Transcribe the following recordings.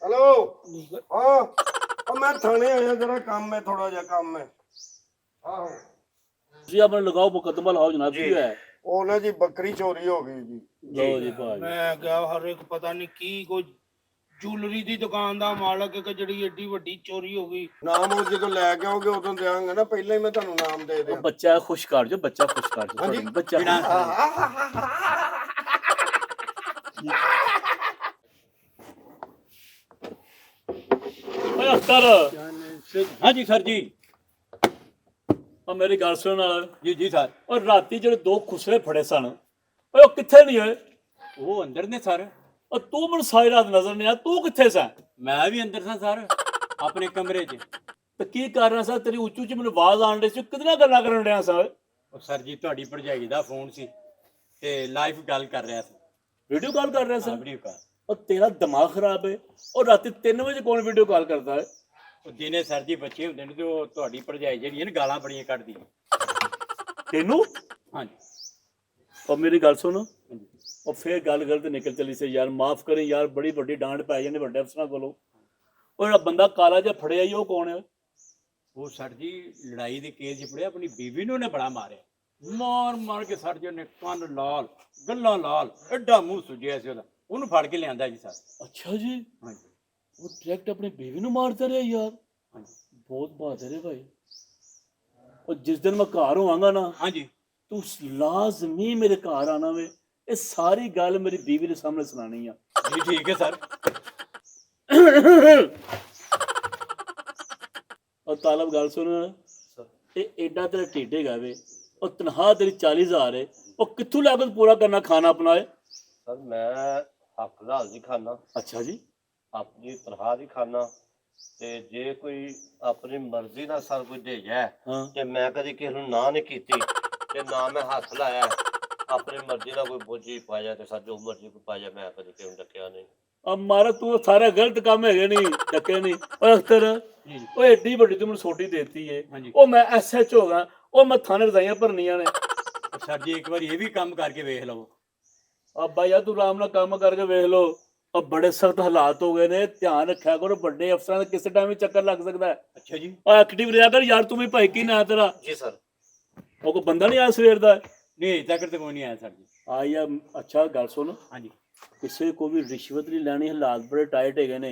Hello. हाँ मैं थाने आया, जरा काम में, थोड़ा जा काम में। हाँ जी अपने लगाओ मुकदमा लाओ जनाब जी। की है ਉਹ ਨਾ ਜੀ ਬੱਕਰੀ ਚੋਰੀ ਹੋ ਗਈ ਜੀ। लो जी भाई ਮੈਂ ਗਿਆ ਹਰ ਇੱਕ ਪਤਾ ਨਹੀਂ ਕੀ ਕੋਈ ਜੁਐਲਰੀ ਦੀ ਦੁਕਾਨ ਦਾ ਮਾਲਕ ਕਿ ਜਿਹੜੀ ਏਡੀ ਵੱਡੀ ਚੋਰੀ ਹੋ ਗਈ। ਨਾਮ ਉਹ ਜਦੋਂ ਲੈ ਕੇ ਆਓਗੇ ਉਦੋਂ ਦਿਆਂਗਾ ਨਾ, ਪਹਿਲਾਂ ਹੀ ਮੈਂ ਤੁਹਾਨੂੰ ਨਾਮ ਦੇ ਦਿਆਂ। बच्चा खुश कर जो बच्चा खुश कर जो हाँ जी। थोड़ा बच्चा ओए अख्तर हाँ जी सर जी। और मेरी गल सुन जी जी सर। और राती जो दो खुसरे फड़े सन ओए किथे नहीं होए वो अंदर ने सर। और तू मैनू सारी रात नजर नहीं आया तू किथे सा मैं भी अंदर था सर अपने कमरे च। ਤੇ ਕੀ ਕਰ ਰਿਹਾ ਸੀ ਤੇਰੀ ਉੱਚੀ ਉੱਚੀ ਮੈਨੂੰ ਆਵਾਜ਼ ਆਣ ਰਹੀ ਸੀ ਕਿਹਦੇ ਗੱਲਾਂ ਕਰਨ ਰਿਹਾ ਸਾਂ ਉਹ ਸਰ ਜੀ ਤੁਹਾਡੀ ਭਰਜਾਈ ਦਾ ਫੋਨ ਸੀ ਤੇ ਲਾਈਵ ਗੱਲ ਕਰ ਰਿਹਾ ਸੀ। ਵੀਡੀਓ ਕਾਲ ਕਰ ਰਿਹਾ ਸੀ ਵੀਡੀਓ ਕਾਲ। ਉਹ ਤੇਰਾ ਦਿਮਾਗ ਖਰਾਬ ਹੈ ਉਹ ਰਾਤੀ 3 ਵਜੇ ਕੌਣ ਵੀਡੀਓ ਕਾਲ ਕਰਦਾ ਹੈ ਉਹ ਦਿਨੇ ਸਰ ਜੀ ਬੱਚੇ ਹੁੰਦੇ ਨੇ ਤੇ ਉਹ ਤੁਹਾਡੀ ਭਰਜਾਈ ਜਿਹੜੀ ਹੈ ਨਾ ਗਾਲਾਂ ਬੜੀਆਂ ਕੱਢਦੀ ਹੈ। ਤੈਨੂੰ ਹਾਂਜੀ और मेरी गल सुन और फिर गल गलत निकल चली से यार माफ करें यार बड़ी बड़ी डांट पै जाने बड़े अफसर को और बंदा काला जिहा फड़िया ही वो कौन है ਉਹ ਸਰ ਜੀ ਲੜਾਈ ਦੇ ਕੇਸ 'ਚ ਫੜਿਆ ਆਪਣੀ ਬੀਵੀ ਨੂੰ ਉਹਨੇ ਬੜਾ ਮਾਰਿਆ ਮਾਰ ਮਾਰ ਕੇ ਸਰ ਜੀ ਉਹਨੇ ਕੰਨ ਲਾਲ ਗੱਲਾਂ ਲਾਲ ਐਡਾ ਮੂੰਹ ਸੁਜਿਆ ਸੀ ਉਹਦਾ ਉਹਨੂੰ ਫੜ ਕੇ ਲਿਆਂਦਾ ਜੀ ਸਰ। अच्छा जी ਹਾਂਜੀ वो डायरेक्ट अपनी बीवी ਨੂੰ मारता रहा यार ਹਾਂਜੀ बहुत बहादुर है भाई और जिस दिन मैं घर होवांगा ना ਹਾਂਜੀ तू लाजमी मेरे घर आना वे ये सारी गल मेरी बीवी के सामने सुनानी है ਜੀ ਠੀਕ ਹੈ ਸਰ। और तालब गल सुन ये एडा तेरा ढिड हैगा वे और तनख्वाह तेरी 40,000 है और कित्थों लागत पूरा करना खाना अपना है सर मैं हक लाल दी खाना अच्छा जी अपनी तनख्वाह दी खाना ते जे कोई अपनी मर्जी ਨਾਲ ਸਰ ਕੋਈ ਦੇ ਜਾਏ हाँ ਤੇ ਮੈਂ ਕਦੀ ਕਿਸੇ ਨੂੰ ਨਾ ਨਹੀਂ ਕੀਤੀ ਤੇ ਨਾ ਮੈਂ ਹੱਥ ਲਾਇਆ ਆਪਣੀ ਮਰਜ਼ੀ ਨਾਲ ਕੋਈ ਬੋਝੀ ਪਾ ਜਾ ਤੇ ਸਰ ਜੋ ਮਰਜ਼ੀ ਕੋਈ ਪਾ ਜਾ ਮੈਂ ਕਦੀ ਕਿਸੇ ਨੂੰ ਡੱਕਿਆ ਨਹੀਂ। अब मारा तू सारे गलत काम है नहीं डके नहीं और अख्तर जी जी वो एडी बड़ी तू मैंने सोटी देती है हाँ जी। वो मैं SH होगा वो मैं थाने रजाइयां भरनियां ने सर जी एक बार ये भी काम करके देख लो। अब भाई यार तू आराम नाल काम करके वेख लो अब बड़े सख्त हालात हो गए ने ध्यान रखा करो बड़े अफसरां दा किस टाइम चक्कर लग सकता है अच्छा जी। और एक्टिव रहा कर यार तू भी भाई की ना तेरा जी सर। वो कोई बंदा नहीं आया सवेर दा नहीं अजे तक तो कोई नहीं आया सर जी। आया अच्छा गल सुन हाँ जी किसी को भी रिश्वत नहीं लैनी हालात बड़े टाइट है ने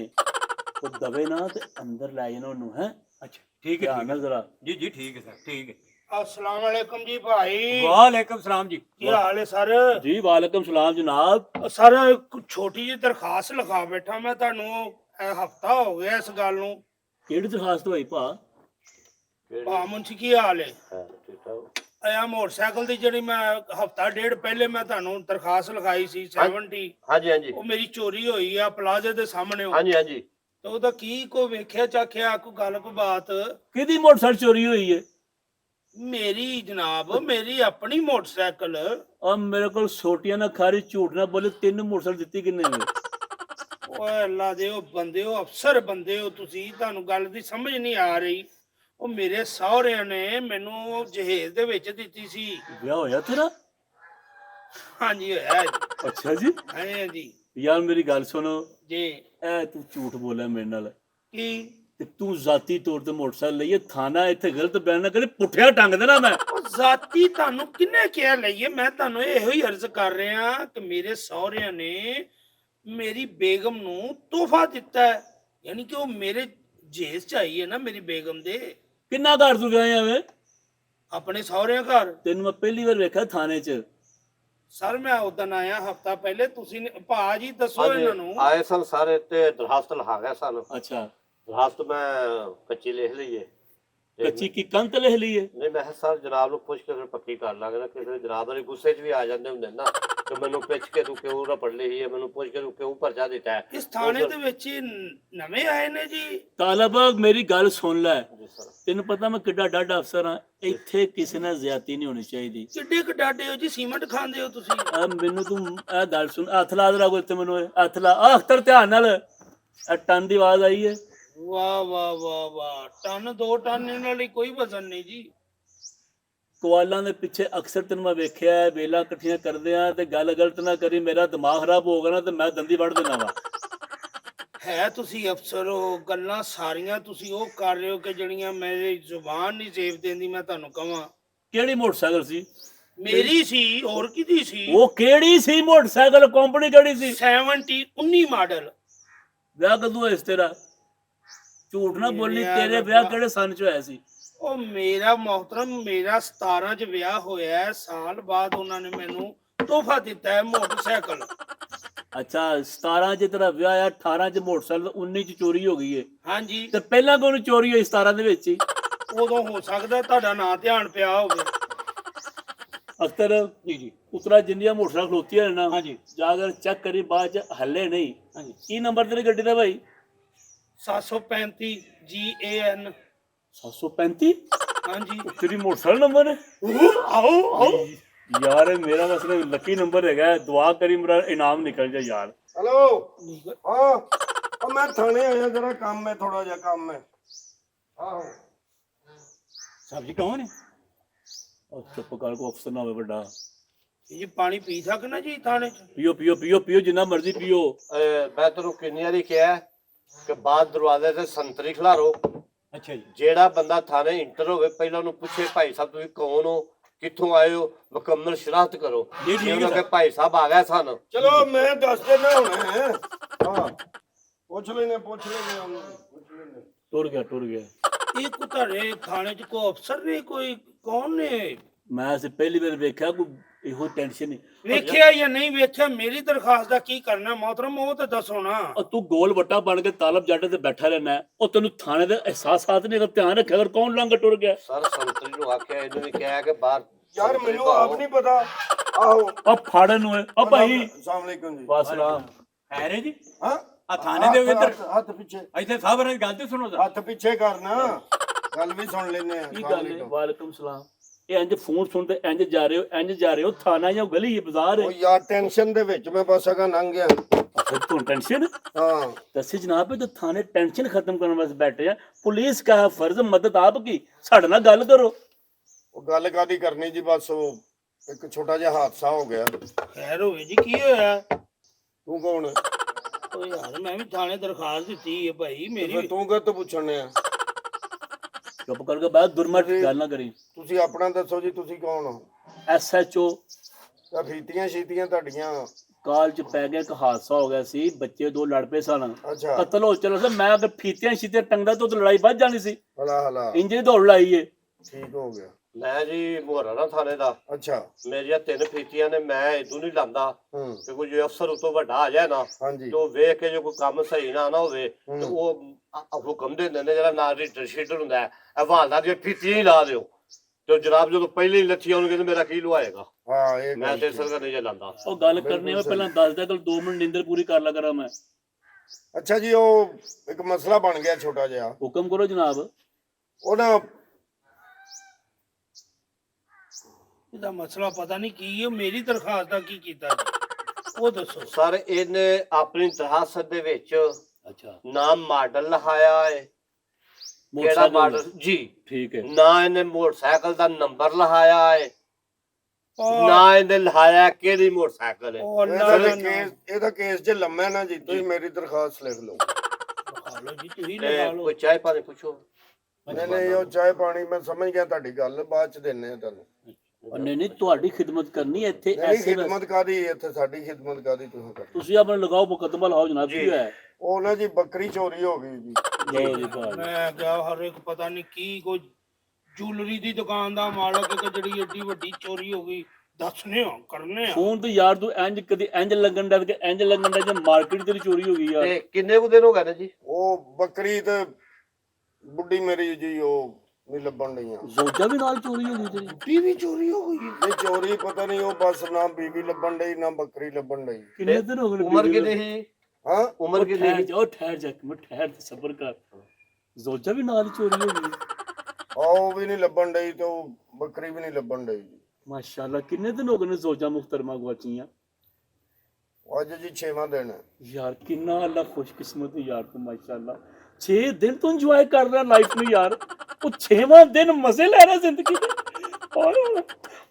वो दबे ना ते अंदर लै जाना उन्होंने है अच्छा ठीक है ध्यान ठीक नाल है जरा जी जी ठीक है सर ठीक है। अस्सलाम वालेकुम जी भाई। वालेकुम सलाम जी। ਕੀ ਹਾਲ ਹੈ ਸਰ? जी वालेकुम सलाम जनाब ਸਰ ਇੱਕ ਛੋਟੀ ਜਿਹੀ ਦਰਖਾਸਤ ਲਿਖਾ ਬੈਠਾ ਮੈਂ ਤੁਹਾਨੂੰ ਹਫਤਾ ਹੋ ਗਿਆ ਇਸ ਗੱਲ ਨੂੰ। केड़ी दरखास्त होई भा ਭਾ ਮੁੰਸ਼ੀ ਕੀ ਹਾਲ ਹੈ? ਹਾਂ ਠੀਕ ਠਾਕ। ਆ ਮੋਟਰਸਾਈਕਲ ਦੀ ਜਿਹੜੀ ਮੈਂ ਹਫਤਾ ਡੇਢ ਪਹਿਲੇ ਮੈਂ ਤੁਹਾਨੂੰ ਦਰਖਾਸਤ ਲਿਖਾਈ ਸੀ 70 ਹਾਂਜੀ ਹਾਂਜੀ ਉਹ ਮੇਰੀ ਚੋਰੀ ਹੋਈ ਆ ਪਲਾਜ਼ੇ ਦੇ ਸਾਹਮਣੇ ਹਾਂਜੀ ਹਾਂਜੀ। ਤੇ ਉਹਦਾ ਕੀ ਕੋ ਵੇਖਿਆ ਚਾਖਿਆ ਕੋਈ ਗੱਲ ਕੋ ਬਾਤ? किदी मोटरसाइकिल चोरी हुई है ਮੇਰੀ ਜਨਾਬ ਮੇਰੀ ਆਪਣੀ ਮੋਟਰਸਾਈਕਲ। और मेरे को सोटियां ना खारी झूठ ना बोले 3 मोटरसाइकिल दित्ती किन्ने ने ਓਏ ਅੱਲਾ ਦੇ ਉਹ ਬੰਦੇ ਹੋ ਅਫਸਰ ਬੰਦੇ ਹੋ ਤੁਸੀਂ ਤੁਹਾਨੂੰ ਗੱਲ ਦੀ ਸਮਝ ਨਹੀਂ ਆ ਰਹੀ। ਉਹ ਮੇਰੇ ਸਹੁਰਿਆਂ ਨੇ ਮੈਨੂੰ ਉਹ ਜਹੇਜ਼ ਦੇ ਵਿੱਚ ਦਿੱਤੀ ਸੀ। ब्याह होया तेरा ਹਾਂਜੀ ਹੋਇਆ ਜੀ। अच्छा जी ਹਾਂਜੀ यार मेरी गल सुनो ਜੀ। ए तू झूठ बोला मेरे नाल ਕੀ ते तू जाती तौर ते मोटरसाइकिल लईए थाना इत्थे गलत बयान ना करे पुठिया टंग देना मैं ਉਹ ਜ਼ਾਤੀ ਤੁਹਾਨੂੰ ਕਿੰਨੇ ਕਿਹਾ ਲਈਏ? ਮੈਂ ਤੁਹਾਨੂੰ ਇਹੋ ਹੀ ਅਰਜ਼ ਕਰ ਰਿਹਾ ਕਿ ਮੇਰੇ ਸਹੁਰਿਆਂ ਨੇ ਮੇਰੀ ਬੇਗਮ ਨੂੰ ਤੋਹਫਾ ਦਿੱਤਾ ਹੈ। ਯਾਨੀ ਕਿ ਉਹ ਮੇਰੇ ਜਹੇਜ਼ ਚ ਆਈ ਹੈ ਨਾ ਮੇਰੀ ਬੇਗਮ ਦੇ किन्ना घर तू गया वे ਆਪਣੇ ਸਹੁਰਿਆਂ ਘਰ। तेन मैं पहली बार वेखा थाने च ਸਰ ਮੈਂ ਉਦੋਂ ਆਇਆ ਹਫਤਾ ਪਹਿਲੇ। ਤੁਸੀਂ ਭਾਜੀ ਦੱਸੋ ਇਹਨਾਂ ਹਾਂਜੀ ਨੂੰ। ਆਏ ਸਨ ਸਾਰੇ ਤੇ ਦਰਖਾਸਤ ਲਿਖਾ ਗਿਆ ਸਨ। अच्छा ਦਰਖਾਸਤ ਮੈਂ ਕੱਚੀ ਲਿਖ ਲਈ ਹੈ ਤੇ कच्ची की कंत लिख ली है ਨਹੀਂ ਮੈਂ ਕਿਹਾ ਸਰ ਜਨਾਬ ਨੂੰ ਪੁੱਛ ਕੇ ਫਿਰ ਪੱਕੀ ਕਰ ਲਾਂਗੇ ਨਾ ਕਿਸੇ ਜਨਾਬ ਵਾਲੇ ਗੁੱਸੇ 'ਚ ਵੀ ਆ ਜਾਂਦੇ ਹੁੰਦੇ ਨਾ ਕਿ ਮੈਨੂੰ ਪੁੱਛ ਕੇ ਤੂੰ ਕਿਉਂ ਨਾ ਪੜ ਲਈ ਹੈ ਮੈਨੂੰ ਪੁੱਛ ਕੇ ਤੂੰ ਕਿਉਂ ਪਰਚਾ ਦਿੱਤਾ ਹੈ। ਇਸ ਥਾਣੇ ਦੇ ਵਿੱਚ ਹੀ ਨਵੇਂ ਆਏ ਨੇ ਜੀ। तालब मेरी गल सुन लै ਜੀ ਸਰ। तेन पता मैं किड्डा डाडा अफसर हाँ इत्थे किसी नाल ज्यादती नहीं होनी चाहिए ਕਿੱਡੇ ਕੁ ਡਾਡੇ ਹੋ ਜੀ? ਸੀਮੈਂਟ ਖਾਂਦੇ ਹੋ ਤੁਸੀਂ? मैनू तू ए गल सुन हथ ला जरा कोई मैनू हथ ला अख्तर ध्यान नाल टन की आवाज आई है ਵਾਹ ਵਾਹ ਵਾਹ ਵਾਹ। ਟਨ 2 ਟਨ ਇਹਨਾਂ ਲਈ ਕੋਈ ਵਜ਼ਨ ਨਹੀਂ ਜੀ। कोआलां दे पिछे अक्सर तेन मैं वेख्या है बेला कट्ठियां करदे आ ते गल गलत ना करी मेरा दिमाग खराब हो गया ना ते मैं दंदी वड़ देना वा ਹੈ ਤੁਸੀਂ ਅਫਸਰ ਹੋ, ਗੱਲਾਂ ਸਾਰੀਆਂ ਤੁਸੀਂ ਉਹ ਕਰ ਰਹੇ ਹੋ ਕਿ ਜਿਹੜੀਆਂ ਮੇਰੀ ਜ਼ੁਬਾਨ ਨਹੀਂ ਸੇਵ ਦਿੰਦੀ। ਮੈਂ ਤੁਹਾਨੂੰ ਕਹਾਂ ਕਿਹੜੀ ਮੋਟਰਸਾਈਕਲ ਸੀ? ਮੇਰੀ ਸੀ, ਹੋਰ ਕਿਹਦੀ ਸੀ? ਉਹ ਕਿਹੜੀ ਸੀ ਮੋਟਰਸਾਈਕਲ? ਕੰਪਨੀ ਕਿਹੜੀ ਸੀ? 19 ਮਾਡਲ। ਵਿਆਹ ਕਦੋਂ ਹੋਇਆ ਸੀ ਤੇਰਾ? ਝੂਠ ਨਾ ਬੋਲੀ, ਮੇਰਾ ਤੇਰੇ ਰੱਬਾ। ਵਿਆਹ ਕਿਹੜੇ ਸੰਨ ਚ ਹੋਇਆ ਸੀ? ਉਹ ਮੇਰਾ ਮੁਹਤਰਮ, ਮੇਰਾ 17 ਚ ਵਿਆਹ ਹੋਇਆ ਹੈ। ਸਾਲ ਬਾਅਦ ਉਹਨਾਂ ਨੇ ਮੈਨੂੰ ਤੋਹਫਾ ਦਿੱਤਾ ਹੈ ਮੋਟਰਸਾਈਕਲ। ਅੱਛਾ 17 ਚ ਤੇਰਾ ਵਿਆਹ ਆ, 18 ਚ ਮੋਟਰਸਾਈਕਲ, 19 ਚ ਚੋਰੀ ਹੋ ਗਈ ਏ। ਹਾਂਜੀ, ਤੇ ਪਹਿਲਾਂ ਕਿਉਂ ਨੀ ਚੋਰੀ ਹੋਈ 17 ਦੇ ਵਿੱਚ ਹੀ? ਉਦੋਂ ਹੋ ਸਕਦਾ ਤੁਹਾਡਾ ਨਾਂ ਧਿਆਨ ਪਿਆ ਹੋਵੇ। ਅਖਤਰ ਜੀ ਜੀ ਉਤਰਾ ਜਿੰਨੀਆਂ ਮੋਟਰਸਾਈਕਲ ਖਲੋਤੀਆਂ ਨੇ ਨਾ, ਹਾਂਜੀ ਜਾ ਕੇ ਚੈੱਕ ਕਰੀ, ਬਾਅਦ ਚ ਹੱਲੇ ਨਹੀਂ। ਹਾਂਜੀ ਕੀ ਨੰਬਰ ਤੇਰੀ ਗੱਡੀ ਦਾ ਭਾਈ? 735 GAN। 735? ਹਾਂਜੀ, ਤੇਰੀ ਮੋਟਰਸਾਈਕਲ ਨੰਬਰ ਹੈ? ਆਓ ਆਓ। ਯਾਰ ਇਹ ਮੇਰਾ ਮਸਲਾ ਲੱਕੀ ਨੰਬਰ ਹੈਗਾ, ਦੁਆ ਕਰੀ ਮੇਰਾ ਇਨਾਮ ਨਿਕਲ ਜਾ ਯਾਰ। ਹੈਲੋ ਹਾਂ, ਉਹ ਮੈਂ ਥਾਣੇ ਆਇਆ, ਜਰਾ ਕੰਮ ਹੈ, ਥੋੜਾ ਜਿਹਾ ਕੰਮ ਹੈ। ਆਹੋ ਸਾਹਿਬ ਜੀ ਕੌਣ ਹੈ? ਉਹ ਚੁੱਪ ਕਰ, ਕੋ ਅਫਸਰ ਨਾ ਹੋਵੇ ਵੱਡਾ। ਇਹ ਪਾਣੀ ਪੀ ਸਕਣਾ ਜੀ ਥਾਣੇ ਚ? ਪੀਓ ਪੀਓ ਪੀਓ ਪੀਓ, ਜਿੰਨਾ ਮਰਜ਼ੀ ਪੀਓ। ਮੈਂ ਤੈਨੂੰ ਕਿੰਨੀ ਵਾਰੀ ਕਿਹਾ ਕਿ ਬਾਹਰ ਦਰਵਾਜ਼ੇ ਤੇ ਸੰਤਰੀ ਖਿਲਾਰੋ। ਅੱਛਾ ਜੀ ਜਿਹੜਾ ਬੰਦਾ ਥਾਣੇ ਇੰਟਰ ਹੋਵੇ ਪਹਿਲਾਂ ਉਹਨੂੰ ਪੁੱਛੇ ਭਾਈ ਸਾਹਿਬ ਤੁਸੀਂ ਕੌਣ ਹੋ, ਕਿੱਥੋਂ ਆਏ ਹੋ, ਮੁਕੰਮਲ ਸ਼ਨਾਖਤ ਕਰੋ। ਜੀ, ਠੀਕ ਹੈ ਉਹਨਾਂ ਸਰ। ਕੇ ਭਾਈ ਸਾਹਿਬ ਆ ਗਏ ਸਨ। ਚਲੋ ਮੈਂ ਦੱਸ ਦੇਣਾ ਹੁਣ। ਹਾਂ ਪੁੱਛ ਲੈਨੇ ਉਹਨੂੰ, ਪੁੱਛ ਲੈਨੇ। ਟੁਰ ਗਿਆ। ਇਹ ਕੋ ਤੁਹਾਡੇ ਥਾਣੇ ਚ ਕੋਈ ਅਫਸਰ ਨੇ, ਕੋਈ ਕੌਣ ਨੇ? ਮੈਂ ਅਸੀਂ ਪਹਿਲੀ ਵਾਰ ਵੇਖਿਆ ਕੋਈ ਇਹੋ ਟੈਨਸ਼ਨ ਨਹੀਂ। ਵੇਖਿਆ ਜਾਂ ਨਹੀਂ ਵੇਖਿਆ, ਮੇਰੀ ਦਰਖਾਸਤ ਦਾ ਕੀ ਕਰਨਾ ਮੁਹਤਰਮ, ਉਹ ਤਾਂ ਦੱਸੋ ਨਾ। ਉਹ ਤੂੰ ਗੋਲ ਵੱਟਾ ਬਣ ਕੇ ਤਾਲਬ ਜੱਟ ਤੇ ਬੈਠਾ ਰਹਿਣਾ, ਉਹ ਤੈਨੂੰ ਥਾਣੇ ਦੇ ਅਹਿਸਾਸਾਤ ਨਹੀਂ, ਧਿਆਨ ਰੱਖਿਆ ਕਰ ਕੌਣ ਲੰਘ ਟੁਰ ਗਿਆ। ਸਰ ਸੰਤਰੀ ਨੂੰ ਆਖਿਆ, ਇਹਨੂੰ ਵੀ ਕਿਹਾ ਕਿ ਬਾਹਰ ਯਾਰ ਮੈਨੂੰ ਆਪ ਨਹੀਂ ਪਤਾ। ਆਹੋ ਆ ਫੜ ਨੂੰ ਆ ਭਾਈ। ਅਸਲਾਮ ਅਲੈਕੁਮ ਜੀ। ਵਾਸਲਾਮ। ਹੈ ਰੇ ਜੀ ਹਾਂ ਆ ਥਾਣੇ ਦੇ ਇੱਧਰ ਹੱਥ ਪਿੱਛੇ, ਇੱਥੇ ਸਾਹਿਬ ਨੇ ਗੱਲ ਤੇ ਸੁਣੋ ਜ਼ਰਾ। ਹੱਥ ਪਿੱਛੇ ਕਰਨਾ, ਗੱਲ ਵੀ ਸੁਣ ਲੈਨੇ ਆ। ਕੀ ਗੱਲ ਹੈ? ਵਾਲੇਕੁਮ ਸਲਾਮ। ਇਹ ਇੰਜ ਫੋਨ ਸੁਣਦੇ ਇੰਜ ਜਾ ਰਹੇ ਹੋ, ਥਾਣਾ ਜਾਂ ਗਲੀ ਹੈ, ਬਾਜ਼ਾਰ ਉਹ ਹੈ? ਯਾਰ ਟੈਨਸ਼ਨ ਦੇ ਵਿੱਚ ਮੈਂ ਬਸ ਅਗਾ ਲੰਘ ਗਿਆ। ਫਿਰ ਤੂੰ ਟੈਨਸ਼ਨ? ਹਾਂ ਦੱਸੀ ਜਨਾਬ, ਤੇ ਥਾਣੇ ਟੈਨਸ਼ਨ ਖਤਮ ਕਰਨ ਵਾਸਤੇ ਬੈਠੇ ਆ। ਪੁਲਿਸ ਕਾ ਫਰਜ਼ ਮਦਦ ਆਪ ਕੀ, ਸਾਡੇ ਨਾਲ ਗੱਲ ਕਰੋ। ਉਹ ਗੱਲ ਕਾਦੀ ਕਰਨੀ ਜੀ, ਬਸ ਉਹ ਇੱਕ ਛੋਟਾ ਜਿਹਾ ਹਾਦਸਾ ਹੋ ਗਿਆ। ਖੈਰ ਹੋਵੇ ਜੀ, ਕੀ ਹੋਇਆ? ਤੂੰ ਕੌਣ ਹੈ? ਓ ਯਾਰ ਮੈਂ ਵੀ ਥਾਣੇ ਦਰਖਾਸਤ ਦਿੱਤੀ ਹੈ ਭਾਈ ਮੇਰੀ। ਫਿਰ ਤੂੰ ਕਦ ਤੋਂ ਪੁੱਛਣੇ ਆ? ਚੁੱਪ ਕਰਕੇ ਬਾਅਦ ਦੁਰਮਟ ਗੱਲ ਨਾ ਕਰੀ। ਤੁਸੀਂ ਆਪਣਾ ਦੱਸੋ ਜੀ, ਤੁਸੀਂ ਕੌਣ ਹੋ? SHO ਤਾਂ ਫੀਤੀਆਂ ਸ਼ੀਤੀਆਂ ਤੁਹਾਡੀਆਂ। ਕਾਲ ਚ ਪੈ ਗਿਆ, ਇੱਕ ਹਾਦਸਾ ਹੋ ਗਿਆ ਸੀ, ਬੱਚੇ ਦੋ ਲੜ ਪਏ ਸਨ, ਅੱਛਾ ਕਤਲ ਹੋ ਚਲਾ ਸੀ। ਮੈਂ ਅਗਰ ਫੀਤੀਆਂ ਸ਼ੀਤੀਆਂ ਟੰਗਦਾ ਤਾਂ ਲੜਾਈ ਵੱਧ ਜਾਣੀ ਸੀ। ਹਲਾ ਇੰਜ ਦੀ ਦੌੜ ਲਾਈ ਏ। ਠੀਕ ਹੋ ਗਿਆ। ਮੈਂ ਜੀ ਮੁਹੱਰਾ ਥਾਣੇ ਦਾ, ਅੱਛਾ ਮੇਰੀਆਂ 3 ਫੀਤੀਆਂ ਨੇ, ਮੈਂ ਇਦੋਂ ਨਹੀਂ ਲਾਂਦਾ ਹੂੰ ਕਿ ਕੋਈ ਅਫਸਰ ਉਤੋਂ ਵੱਡਾ ਆ ਜਾਏ ਨਾ ਹਾਂਜੀ ਤੇ ਉਹ ਵੇਖ ਕੇ ਜੋ ਕੋਈ ਕੰਮ ਸਹੀ ਨਾ ਹੋਵੇ ਤੇ ਹੂੰ। ਉਹ ਹੁਕਮ ਦੇ ਦਿੰਦੇ ਨੇ, ਜਿਹੜਾ ਨਾਲ ਰਜਿਸਟਰ ਹੁੰਦਾ ਹੈ, ਹਵਾਲਦਾਰ ਦੀਆਂ ਫੀਤੀਆਂ ਹੀ ਲਾ ਦਿਓ। ਤੇ ਜਨਾਬ ਜਦੋਂ ਪਹਿਲੇ ਹੀ ਲੱਥੀ ਆਉਣਗੇ ਤੇ ਮੇਰਾ ਕੀ ਲਵਾਏਗਾ? ਹਾਂ ਇਹ ਮੈਂ ਗੱਲ ਤੇ ਠੀਕ। ਸਰਕਾਰ ਨਹੀਂ ਜੇ ਲਾਂਦਾ। ਉਹ ਗੱਲ ਕਰਨੀ ਮੈਂ ਪਹਿਲਾਂ ਦੱਸ ਦਿਆ, ਕੱਲ 2 ਮਿੰਟ ਨਿੰਦਰ ਪੂਰੀ ਕਰ ਲਾ ਕਰਾਂ ਮੈਂ। ਅੱਛਾ ਜੀ, ਉਹ ਇੱਕ ਮਸਲਾ ਬਣ ਗਿਆ ਛੋਟਾ ਜਿਹਾ। ਹੁਕਮ ਕਰੋ ਜਨਾਬ। ਉਹ ਨਾ ਇਹਦਾ ਮਸਲਾ ਪਤਾ ਨਹੀਂ ਕੀ ਹੈ, ਮੇਰੀ ਦਰਖਾਸਤ ਦਾ ਕੀ ਕੀਤਾ ਜੀ? ਉਹ ਦੱਸੋ। ਸਰ ਇਹਨੇ ਆਪਣੀ ਦਰਖਾਸਤ ਦੇ ਵਿੱਚ ਅੱਛਾ ਨਾਮ ਮਾਡਲ ਲਿਖਾਇਆ ਹੈ, ਕਿਹੜਾ ਮੋਟਰਸਾਈਕਲ ਮਾਡਲ ਜੀ, ਠੀਕ ਹੈ। ਨਾ ਇਹਨੇ ਮੋਟਰਸਾਈਕਲ ਦਾ ਨੰਬਰ ਲਿਖਾਇਆ ਹੈ, ਉਹ ਨਾ ਇਹਨੇ ਲਿਖਾਇਆ ਕਿਹੜੀ ਮੋਟਰਸਾਈਕਲ ਹੈ। ਉਹ ਅੱਲਾ ਦਾ ਨਾਮ। ਇਹਦਾ ਕੇਸ ਜੇ ਲੰਮਾ ਨਾ ਜੀ, ਤੁਸੀਂ ਮੇਰੀ ਦਰਖਾਸਤ ਲਿਖ ਲਓ। ਲਗਾ ਲਓ ਜੀ, ਤੁਸੀਂ ਤੇ ਲਗਾ ਲਓ। ਕੋਈ ਚਾਹ ਪਾਣੀ ਪੁੱਛੋ। ਨਹੀਂ ਉਹ ਚਾਹ ਪਾਣੀ ਮੈਂ ਸਮਝ ਗਿਆ ਤੁਹਾਡੀ ਗੱਲ, ਬਾਅਦ ਚ ਦਿੰਨੇ ਆ ਤੁਹਾਨੂੰ। ਨਹੀਂ ਤੁਹਾਡੀ ਖਿਦਮਤ ਕਰਨੀ ਹੈ ਇੱਥੇ। ਨਹੀਂ ਐਸੇ ਖਿਦਮਤ ਕਾਦੀ ਇੱਥੇ, ਸਾਡੀ ਖਿਦਮਤ ਕਾਦੀ ਤੁਸੀਂ ਕਰ। ਤੁਸੀਂ ਆਪਣਾ ਲਗਾਓ ਮੁਕੱਦਮਾ ਲਾਓ ਜਨਾਬ। ਕੀ ਹੈ? ਉਹ ਨਾ ਜੀ ਬੱਕਰੀ ਚੋਰੀ ਹੋ ਗਈ ਜੀ। ਲਓ ਜੀ ਭਾਈ। ਮੈਂ ਕਿਹਾ ਹਰ ਇੱਕ ਪਤਾ ਨਹੀਂ ਕੀ, ਕੋਈ ਜੁਐਲਰੀ ਦੀ ਦੁਕਾਨ ਦਾ ਮਾਲਕ ਕਿ ਜਿਹੜੀ ਏਡੀ ਵੱਡੀ ਚੋਰੀ ਹੋ ਗਈ। ਦੱਸਨੇ ਆ, ਕਰਨੇ ਆ। ਫੋਨ ਤੇ ਯਾਰ ਤੂੰ ਇੰਜ ਕਦੀ ਇੰਜ ਲੱਗਣ ਦਾ ਕਿ ਇੰਜ ਲੱਗਣ ਦਾ, ਜੇ ਮਾਰਕੀਟ ਤੇਰੀ ਚੋਰੀ ਹੋ ਗਈ ਯਾਰ। ਤੇ ਕਿੰਨੇ ਕੁ ਦਿਨ ਹੋ ਗਏ ਨੇ ਜੀ? ਉਹ ਬੱਕਰੀ ਤੇ ਬੁੱਢੀ ਮੇਰੀ ਜੀ ਉਹ ਨਹੀਂ ਲੱਭਣ ਡਈਆਂ। ਜ਼ੋਜਾ ਵੀ ਨਾਲ ਚੋਰੀ ਹੋ ਗਈ ਤੇਰੀ? ਟੀਵੀ ਚੋਰੀ ਹੋ ਗਈ। ਨਹੀਂ ਚੋਰੀ ਪਤਾ ਨਹੀਂ, ਉਹ ਬਸ ਨਾ ਬੀਬੀ ਲੱਭਣ ਡਈ ਨਾ ਬੱਕਰੀ ਲੱਭਣ ਡਈ। ਕਿੰਨੇ ਦਿਨ ਹੋ ਗਏ? ਉਮਰ ਕਿੰਨੀ ਸੀ? ਹਾਂ ਉਮਰ ਕਿੰਨੀ ਸੀ? ਠਹਿਰ ਜਾ ਇੱਕ ਮਿੰਟ, ਠਹਿਰ ਤੇ ਸਬਰ ਕਰ। ਜ਼ੋਜਾ ਵੀ ਨਾਲ ਚੋਰੀ ਹੋ ਗਈ? ਉਹ ਵੀ ਨਹੀਂ ਲੱਭਣ ਡਈ ਤੇ ਉਹ ਬੱਕਰੀ ਵੀ ਨਹੀਂ ਲੱਭਣ ਡਈ ਜੀ। ਮਾਸ਼ਾਅੱਲਾ, ਕਿੰਨੇ ਦਿਨ ਹੋ ਗਏ ਨੇ ਜ਼ੋਜਾ ਮੁਖਤਰਮਾ ਗਵਾਚੀਆਂ? ਅੱਜ ਜੀ 6ਵਾਂ ਦਿਨ ਹੈ। ਯਾਰ ਕਿੰਨਾ ਅੱਲਾ ਖੁਸ਼ਕਿਸਮਤ ਹੈ ਯਾਰ ਤੂੰ, ਮਾਸ਼ਾਅੱਲਾ। 6 ਦਿਨ ਤੂੰ ਇੰਜੋਏ ਕਰ ਰਿਹਾ ਲਾਈਫ ਨੂੰ ਯਾਰ। ਉਹ 6ਵਾਂ ਦਿਨ ਮਜ਼ੇ ਲੈ ਰਿਹਾ ਜ਼ਿੰਦਗੀ ਦੇ।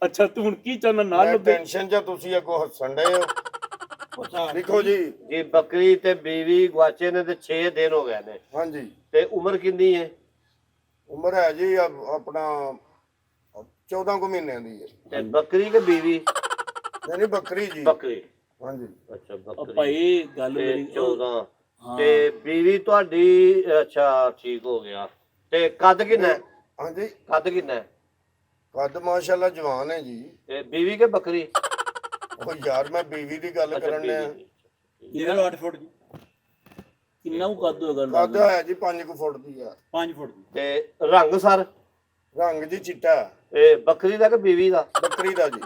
ਅੱਛਾ ਤੂੰ ਹੁਣ ਕੀ ਚਾਹਨਾ ਨਾਲ ਮੈਂ ਲੱਭੇ? ਟੈਨਸ਼ਨ ਜਾਂ ਤੁਸੀਂ ਅੱਗੋਂ ਹੱਸਣ ਡਏ ਹੋ। ਪਤਾ ਲਿਖੋ ਜੀ। ਜੀ ਬੱਕਰੀ ਤੇ ਬੀਵੀ ਗਵਾਚੇ ਨੇ ਤੇ 6 ਦਿਨ ਹੋ ਗਏ ਨੇ ਹਾਂਜੀ, ਤੇ ਉਮਰ ਕਿੰਨੀ ਹੈ? ਉਮਰ ਹੈ ਜੀ ਆਪਣਾ 14 ਕੁ ਮਹੀਨਿਆਂ ਦੀ ਹੈ। ਤੇ ਬੱਕਰੀ ਕਿ ਬੀਵੀ? ਨਹੀਂ ਬੱਕਰੀ ਜੀ। ਬੱਕਰੀ। ਹਾਂਜੀ। ਅੱਛਾ ਉਹ ਬੱਕਰੀ ਭਾਈ ਗੱਲ ਤੇ ਮੇਰੀ 14 ਹਾਂ। ਤੇ ਬੀਵੀ ਤੁਹਾਡੀ ਅੱਛਾ ਠੀਕ ਹੋ ਗਿਆ। ਤੇ ਕੱਦ ਕਿੰਨਾ ਹੈ? ਹਾਂਜੀ, ਕੱਦ ਕਿੰਨਾ ਹੈ? ਕੱਦ ਮਾਸ਼ਾਅੱਲਾ ਜਵਾਨ ਹੈ ਜੀ। ਤੇ ਬੀਵੀ ਕਿ ਬੱਕਰੀ? ਉਹ ਯਾਰ ਮੈਂ ਬੀਵੀ ਦੀ ਗੱਲ ਅੱਛਾ ਕਰਨ ਡਿਆ। ਬੀਵੀ। ਇਹ ਲੋ 8 ਫੁੱਟ ਦੀ, ਕਿੰਨਾ ਕੁ ਕੱਦ ਹੋਏਗਾ ਕੱਦ ਅੰਦਾਜ਼ਾ? ਹੈ ਜੀ 5 ਕੁ ਫੁੱਟ ਦੀ ਆ। 5 ਫੁੱਟ ਦੀ। ਤੇ ਰੰਗ ਸਰ? ਰੰਗ ਜੀ ਚਿੱਟਾ ਹੈ। ਇਹ ਬੱਕਰੀ ਦਾ ਕਿ ਬੀਵੀ ਦਾ? ਬੱਕਰੀ ਦਾ ਜੀ।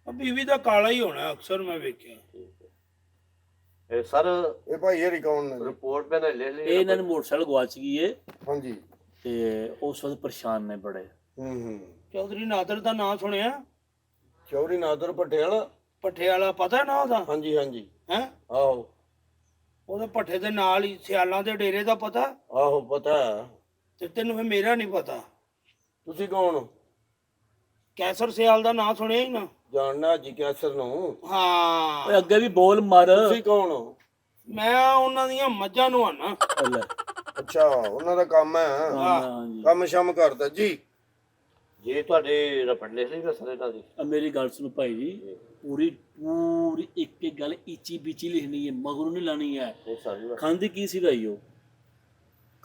ਬੀਵੀ ਦਾ ਕਾਲਾ ਹੀ ਹੋਣਾ ਅਕਸਰ ਮੈਂ ਵੇਖਿਆ। ਇਹ ਸਰ ਇਹ ਭਾਈ ਹਰੀ ਕੌਣ ਨੇ ਜੀ? ਰਿਪੋਰਟ ਮੈंने ले ली ਇਹ ਇਹਨਾਂ ਨੇ ਮੋਟਰਸਾਈਕਲ ਗਵਾਚ ਗਈ ਏ ਹਾਂਜੀ। ਤੇ ਉਸ ਵਕਤ ਪਰੇਸ਼ਾਨ ਨੇ ਬੜੇ। ਹੂੰ। ਚੌਧਰੀ ਨਾਦਰ ਦਾ ਨਾਂ ਸੁਣਿਆ? ਚੌਧਰੀ ਨਾਦਰ ਪਟਿਆਲਾ। ਪੱਠੇ ਵਾਲਾ ਪਤਾ ਨਾ ਉਹਦਾ ਹਾਂਜੀ ਹਾਂਜੀ। ਹੈ? ਆਹੋ ਉਹਦੇ ਪੱਠੇ ਦੇ ਨਾਲ ਹੀ ਸਿਆਲਾਂ ਦੇ ਡੇਰੇ ਦਾ ਪਤਾ? ਆਹੋ ਪਤਾ ਹੈ। ਤੇ ਤੈਨੂੰ ਫਿਰ ਮੇਰਾ ਨਹੀਂ ਪਤਾ। ਤੁਸੀਂ ਕੌਣ? ਕੈਸਰ ਸਿਆਲ ਦਾ ਨਾਂ ਸੁਣਿਆ ਹੀ ਨਾ? ਜਾਣਨਾ ਜੀ ਕੈਸਰ ਨੂੰ? ਹਾਂ ਓਏ ਅੱਗੇ ਵੀ ਬੋਲ ਮਾਰ। ਤੁਸੀਂ ਕੌਣ ਹੋ? ਮੈਂ ਉਹਨਾਂ ਦੀਆਂ ਮੱਝਾਂ ਨੂੰ ਆਣਾ। ਲੈ, ਅੱਛਾ, ਉਹਨਾਂ ਦਾ ਕੰਮ ਹੈ। ਹਾਂਜੀ। ਕੰਮ ਸ਼ਮ ਕਰਦਾ ਜੀ। ਜੀ ਤੁਹਾਡੇ ਰਪੜ ਲੈ ਲਈ ਸਰ ਇਹਨਾਂ ਦੀ? ਆ ਮੇਰੀ ਗੱਲ ਸੁਣੋ ਭਾਈ ਜੀ, ਪੂਰੀ ਪੂਰੀ ਇੱਕ ਇੱਕ ਗੱਲ ਇੱਚੀ ਬੀਚੀ ਲਿਖਣੀ ਹੈ, ਮਗਰੋਂ ਨਹੀਂ ਲਾਣੀ ਹੈ। ਨਹੀਂ ਸਾਰੀ ਖਾਂਦੀ ਕੀ ਸੀ ਭਾਈ ਉਹ?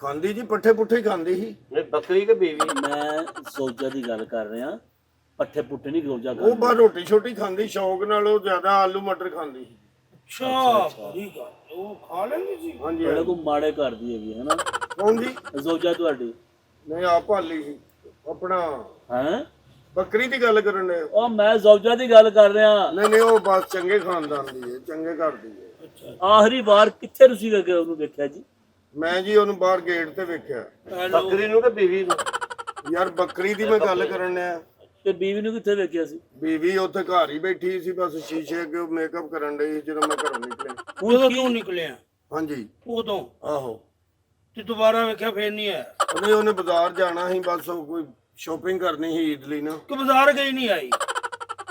ਖਾਂਦੀ ਜੀ ਪੱਠੇ ਪੁੱਠੇ ਖਾਂਦੀ ਸੀ। ਨਹੀਂ ਬੱਕਰੀ ਕਿ ਬੀਵੀ? ਮੈਂ ਜ਼ੋਜਾ ਦੀ ਗੱਲ ਕਰ ਰਿਹਾ, ਪੱਠੇ ਪੁੱਠੇ ਨਹੀਂ ਜ਼ੋਜਾ ਉਹ ਖਾਂਦੀ। ਬਸ ਰੋਟੀ ਛੋਟੀ ਖਾਂਦੀ ਸ਼ੌਕ ਨਾਲ, ਉਹ ਜ਼ਿਆਦਾ ਆਲੂ ਮਟਰ ਖਾਂਦੀ ਸੀ। ਅੱਛਾ ਬੜੀ ਗੱਲ ਉਹ ਖਾ ਲੈਂਦੀ ਸੀ। ਹਾਂਜੀ ਬੜੇ ਹਾਂਜੀ। ਕੋ ਮਾੜੇ ਕਰਦੀ ਹੈਗੀ ਹੈ ਨਾ ਕੌਣ ਜੀ? ਜ਼ੋਜਾ ਤੁਹਾਡੀ? ਨਹੀਂ ਆਪ ਭਾਲੀ ਸੀ ਆਪਣਾ। ਹੈ ਬੱਕਰੀ ਦੀ ਗੱਲ ਕਰਨ ਦੇ? ਉਹ ਮੈਂ ਜ਼ੋਜਾ ਦੀ ਗੱਲ ਕਰ ਰਿਹਾ। ਨਹੀਂ ਨਹੀਂ, ਉਹ ਬਸ ਚੰਗੇ ਖਾਨਦਾਨ ਦੀ ਹੈ, ਚੰਗੇ ਘਰ ਦੀ ਹੈ। ਆਖਰੀ ਵਾਰ ਕਿੱਥੇ ਤੁਸੀਂ ਉਹਨੂੰ ਵੇਖਿਆ ਜੀ? ਮੈਂ ਜੀ ਉਹਨੂੰ ਬਾਹਰ ਗੇਟ ਤੇ ਵੇਖਿਆ। ਬੱਕਰੀ ਨੂੰ ਕਿ ਬੀਵੀ ਨੂੰ? ਯਾਰ ਬੱਕਰੀ ਦੀ ਮੈਂ ਗੱਲ ਕਰਨ ਡਿਆ। ਤੇ ਬੀਵੀ ਨੂੰ ਕਿੱਥੇ ਵੇਖਿਆ ਸੀ? ਬੀਵੀ ਉੱਥੇ ਘਰ ਹੀ ਬੈਠੀ ਸੀ, ਬਸ ਸ਼ੀਸ਼ੇ ਅੱਗੇ ਮੇਕਅਪ ਕਰਨ ਡਈ ਸੀ ਜਦੋਂ ਮੈਂ ਘਰੋਂ ਨਿਕਲਿਆ। ਜਦੋਂ ਤੂੰ ਨਿਕਲਿਆ ਹਾਂਜੀ। ਉਦੋਂ ਆਹੋ। ਤੇ ਦੁਬਾਰਾ ਵੇਖਿਆ ਫੇਰ ਨਹੀਂ ਆਇਆ? ਉਹਨੇ ਬਾਜ਼ਾਰ ਜਾਣਾ ਸੀ, ਬਸ ਉਹ ਕੋਈ ਸ਼ੋਪਿੰਗ ਕਰਨੀ ਸੀ ਈਦ ਲਈ ਨਾ। ਕਿ ਬਾਜ਼ਾਰ ਗਈ ਨਹੀਂ ਆਈ?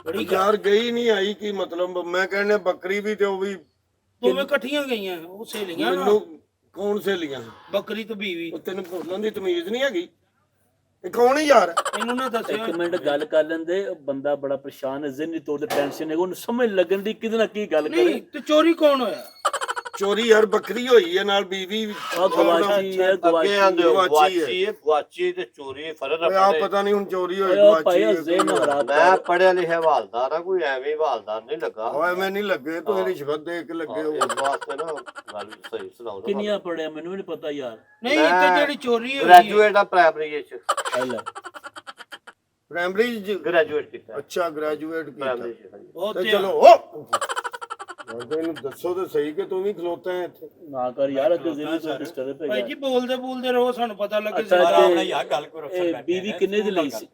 ਬੜੀ ਗੱਲ। ਯਾਰ ਗਈ ਨਹੀਂ ਆਈ ਕੀ ਮਤਲਬ? ਮੈਂ ਕਹਿੰਦਾ ਬੱਕਰੀ ਵੀ ਤੇ ਉਹ ਵੀ। ਦੋਵੇਂ ਇਕੱਠੀਆਂ ਗਈਆਂ ਉਹ ਸਹੇਲੀਆਂ ਨਾ? ਮੈਨੂੰ ਕੌਣ ਸਹੇਲੀਆਂ? ਬੱਕਰੀ ਤੇ ਬੀਵੀ। ਉਹ ਤੈਨੂੰ ਬੋਲਣ ਦੀ ਤਮੀਜ਼ ਨਹੀਂ ਹੈਗੀ? ਇਹ ਕੌਣ ਹੈ ਯਾਰ? ਇਹਨੂੰ ਨਾ ਦੱਸਿਆ। ਇੱਕ ਮਿੰਟ ਗੱਲ ਕਰ ਲੈਂਦੇ, ਉਹ ਬੰਦਾ ਬੜਾ ਪਰੇਸ਼ਾਨ ਹੈ, ਜ਼ਿਹਨੀ ਤੌਰ ਤੇ ਟੈਨਸ਼ਨ ਹੈ, ਉਹਨੂੰ ਸਮਝ ਲੱਗਣ ਦੀ ਕਿਹਦੇ ਨਾਲ ਕੀ ਗੱਲ ਕਰੇ। ਨਹੀਂ ਤੇ ਚੋਰੀ ਕੌਣ ਹੋਇਆ? ਚੋਰੀ ਯਾਰ ਬੱਕਰੀ ਹੋਈ ਹੈ ਨਾਲ ਬੀਵੀ। ਆ ਗਵਾਚੀ ਹੈ, ਅੱਗੇ ਆਂਦੇ ਹੋ ਗਵਾਚੀ ਹੈ। ਗਵਾਚੀ ਹੈ, ਗਵਾਚੀ ਤੇ ਚੋਰੀ ਫਰਕ ਓਏ ਆ। ਆ ਪਤਾ ਨਹੀਂ ਹੁਣ ਚੋਰੀ ਹੋਈ ਓਏ ਗਵਾਚੀ ਭਾਈ ਹੈ ਜ਼ੇਨ ਕੋਈ। ਖਰਾਬ ਮੈਂ ਪੜਿਆ ਲਿਖਿਆ ਹਵਾਲਦਾਰ ਆ, ਕੋਈ ਐਵੇਂ ਹਵਾਲਦਾਰ ਨਹੀਂ ਲੱਗਾ। ਓਏ ਮੈਂ ਨਹੀਂ ਲੱਗੇ, ਤੂੰ ਰਿਸ਼ਵਤ ਦੇ ਕੇ ਲੱਗੇ ਹੋ। ਇਸ ਵਾਸਤੇ ਨਾ ਗੱਲ ਸਹੀ ਸੁਣਾਓ ਨਾ। ਕਿੰਨੀਆਂ ਪੜਿਆ ਮੈਨੂੰ ਵੀ ਨਹੀਂ ਪਤਾ ਯਾਰ। ਨਹੀਂ ਤੇ ਜਿਹੜੀ ਚੋਰੀ ਹੋਈ ਹੈ ਗ੍ਰੈਜੂਏਟ ਆ ਪ੍ਰਾਇਮਰੀ ਵਿੱਚ। ਲੈ ਪ੍ਰਾਇਮਰੀ ਗ੍ਰੈਜੂਏਟ ਕੀਤਾ ਅੱਛਾ, ਗ੍ਰੈਜੂਏਟ ਕੀਤਾ। ਪ੍ਰਾਇਮਰੀ ਚ ਹਾਂਜੀ। ਉਹ ਤੇ ਤੇ ਚਲੋ ਓ ਇਹਨੂੰ ਦੱਸੋ ਤੇ ਸਹੀ ਕਿ ਤੂੰ ਵੀ ਖਲੋਤਾ ਹੈ ਇੱਥੇ। ਨਾ ਕਰ ਯਾਰ, ਅੱਗੇ ਜ਼ਿਹਨੀ ਤੌਰ ਤੇ ਡਿਸਟਰਬ ਹੈ ਭਾਈ ਯਾਰ। ਜੀ ਬੋਲਦੇ ਬੋਲਦੇ ਰਹੋ, ਸਾਨੂੰ ਪਤਾ ਲੱਗੇ। ਅੱਛਾ, ਆਰਾਮ ਨਾਲ ਯਾਰ ਗੱਲ ਕਰੋ। ਇਹ ਬੀਵੀ ਕਿੰਨੇ ਦੀ ਲਈ ਸੀ?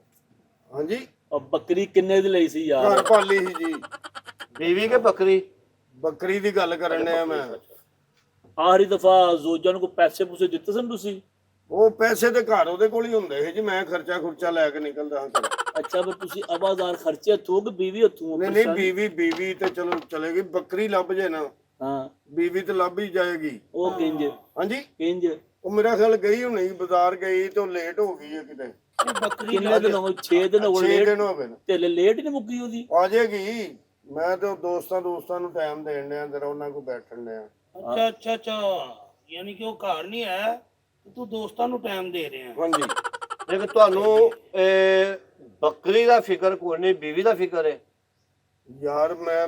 ਹਾਂਜੀ। ਉਹ ਬੱਕਰੀ ਕਿੰਨੇ ਦੀ ਲਈ ਸੀ ਘਰ ਯਾਰ? ਪਾਲੀ ਸੀ ਜੀ। ਬੀਵੀ ਕਿ ਬੱਕਰੀ? ਬੱਕਰੀ ਦੀ ਗੱਲ ਕਰਨ ਡਿਆ ਮੈਂ। ਆਖਰੀ ਦਫਾ ਜ਼ੋਜਾ ਨੂੰ ਕੋਈ ਪੈਸੇ ਪੂਸੇ ਦਿੱਤੇ ਸਨ ਤੁਸੀਂ? ਉਹ ਪੈਸੇ ਤੇ ਘਰ ਉਹਦੇ ਕੋਲ ਹੀ ਹੁੰਦੇ ਸੀ ਜੀ, ਮੈਂ ਖਰਚਾ ਖੁਰਚਾ ਲੈ ਕੇ ਨਿਕਲਦਾ ਹਾਂ ਘਰੋਂ। ਅੱਛਾ ਫਿਰ ਤੁਸੀਂ ਆਵਾਜ਼ਾਰ ਖਰਚੇ ਹੱਥੋਂ ਕਿ ਬੀਵੀ ਹੱਥੋਂ? ਨਹੀਂ ਨਹੀਂ, ਬੀਵੀ ਤੇ ਚਲੋ ਚਲੇਗੀ, ਬੱਕਰੀ ਲੱਭ ਜੇ ਨਾ। ਹਾਂ ਬੀਵੀ ਤੇ ਲੱਭ ਹੀ ਜਾਏਗੀ। ਉਹ ਕਿੰਜ ਹਾਂਜੀ। ਕਿੰਜ? ਉਹ ਮੇਰਾ ਖਿਆਲ ਗਈ ਹੋਣੀ ਬਾਜ਼ਾਰ ਗਈ ਤੇ ਉਹ ਲੇਟ ਹੋ ਗਈ ਹੈ ਕਿਤੇ। ਬੱਕਰੀ ਕਿੰਨੇ ਦਿਨ ਹੋ? 6 ਦਿਨ ਹੋ 6 ਗਏ ਦਿਨ ਹੋ ਗਏ ਨੇ। ਤੇ ਲੇਟ ਹੀ ਨਹੀਂ ਮੁੱਕੀ ਉਹਦੀ? ਆ ਜਾਏਗੀ। ਮੈਂ ਤੇ ਉਹ ਦੋਸਤਾਂ ਨੂੰ ਟਾਈਮ ਦੇਣ ਡਿਆ, ਜਰਾ ਉਹਨਾਂ ਕੋਲ ਬੈਠਣ ਡਿਆ। ਅੱਛਾ ਅੱਛਾ ਅੱਛਾ, ਯਾਨੀ ਕਿ ਉਹ ਘਰ ਨਹੀਂ ਆਇਆ ਤੇ ਤੂੰ ਦੋਸਤਾਂ ਨੂੰ ਟਾਈਮ ਦੇ ਰਿਹਾ। ਹਾਂਜੀ। ਲੇਕਿਨ ਤੁਹਾਨੂੰ ਬੱਕਰੀ ਦਾ ਫਿਕਰ ਕੋਈ ਨਹੀਂ, ਬੀਵੀ ਦਾ ਫਿਕਰ ਹੈ। ਯਾਰ ਮੈਂ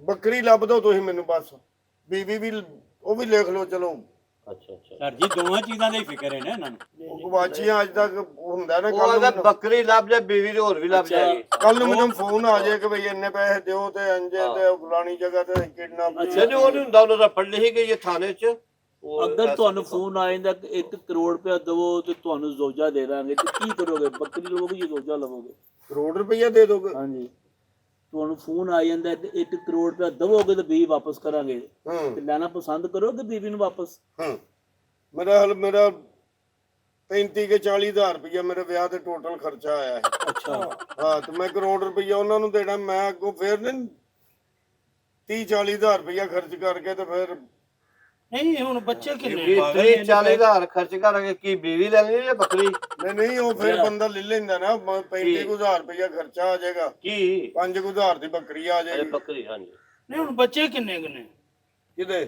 ਬੱਕਰੀ ਲੱਭ ਦੋ ਤੁਸੀਂ ਮੈਨੂੰ, ਬਸ ਬੀਵੀ ਵੀ ਉਹ ਵੀ ਲਿਖ ਲਓ। ਚਲੋ ਅੱਛਾ ਅੱਛਾ। ਸਰ ਜੀ ਦੋਵਾਂ ਚੀਜ਼ਾਂ ਦਾ ਹੀ ਫਿਕਰ ਹੈ ਨਾ ਇਹਨਾਂ ਨੂੰ। ਉਹ ਗਵਾਚੀਆਂ ਅੱਜ ਤੱਕ ਹੁੰਦਾ ਨਾ। ਉਹ ਅਗਰ ਬੱਕਰੀ ਲੱਭ ਜਾ, ਬੀਵੀ ਤੇ ਹੋਰ ਵੀ ਲੱਭ ਜਾਏਗੀ। ਕੱਲ ਨੂੰ ਮੈਨੂੰ ਫੋਨ ਆ ਜਾਏ ਕਿ ਬਈ ਇੰਨੇ ਪੈਸੇ ਦਿਓ ਤੇ ਅੰਜੇ ਤੇ ਫਲਾਣੀ ਜਗ੍ਹਾ ਤੇ ਕਿਡਨੈਪ। ਅੱਛਾ ਜੀ, ਉਹ ਨਹੀਂ ਹੁੰਦਾ, ਉਹਨਾਂ ਦਾ ਫੜ ਲਈ ਗਈ ਥਾਣੇ 'ਚ। ਅਗਰ ਤੁਹਾਨੂੰ ਫੋਨ ਆ ਜਾਂਦਾ ਕਿ 1 ਕਰੋੜ ਰੁਪਇਆ ਦਵੋ ਤੇ ਤੁਹਾਨੂੰ ਜ਼ੋਜਾ ਦੇ ਦਾਂਗੇ, ਤੇ ਕੀ ਕਰੋਗੇ? ਬੱਕਰੀ ਲਵੋਗੇ ਜਾਂ ਜ਼ੋਜਾ ਲਵੋਗੇ? ਕਰੋੜ ਰੁਪਈਆ ਦੇ ਦੋਗੇ? ਹਾਂਜੀ, ਤੁਹਾਨੂੰ ਫੋਨ ਆ ਜਾਂਦਾ ਕਿ 1 ਕਰੋੜ ਰੁਪਇਆ ਦਵੋਗੇ ਤੇ ਬੀਵੀ ਵਾਪਸ ਕਰਾਂਗੇ, ਹਾਂ ਤੇ ਲੈਣਾ ਪਸੰਦ ਕਰੋਗੇ ਬੀਵੀ ਨੂੰ ਵਾਪਸ? ਹਾਂ। ਮੇਰਾ 35 ਕੇ 40 ਹਜ਼ਾਰ ਰੁਪਈਆ ਮੇਰੇ ਵਿਆਹ ਤੇ ਟੋਟਲ ਖਰਚਾ ਆਇਆ ਹੈ। ਅੱਛਾ ਹਾਂ, ਤੇ ਮੈਂ ਕਰੋੜ ਰੁਪਈਆ ਉਹਨਾਂ ਨੂੰ ਦੇਣਾ, ਮੈਂ ਅੱਗੋਂ ਫੇਰ ਨਹੀਂ 30-40 ਹਜ਼ਾਰ ਰੁਪਇਆ ਖਰਚ ਕਰਕੇ ਤੇ ਫਿਰ ਨਹੀਂ ਹੁਣ ਬੱਚੇ ਕਿੰਨੇ ਵੀ 30-40 ਹਜ਼ਾਰ ਖਰਚ ਕਰਕੇ ਕੀ ਬੀਵੀ ਲੈਣੀ ਹੈ ਜਾਂ ਬੱਕਰੀ? ਨਹੀਂ ਉਹ ਫਿਰ ਬੰਦਾ ਲੈ ਲੈਂਦਾ ਨਾ 35,000 ਰੁਪਇਆ ਖਰਚਾ ਆ ਜਾਏਗਾ, ਕੀ 5,000 ਦੀ ਬੱਕਰੀ ਆ ਅਰੇ ਜਾਏਗੀ। ਬੱਕਰੀ, ਹਾਂਜੀ। ਨਹੀਂ ਹੁਣ ਬੱਚੇ ਕਿੰਨੇ ਕਿਤੇ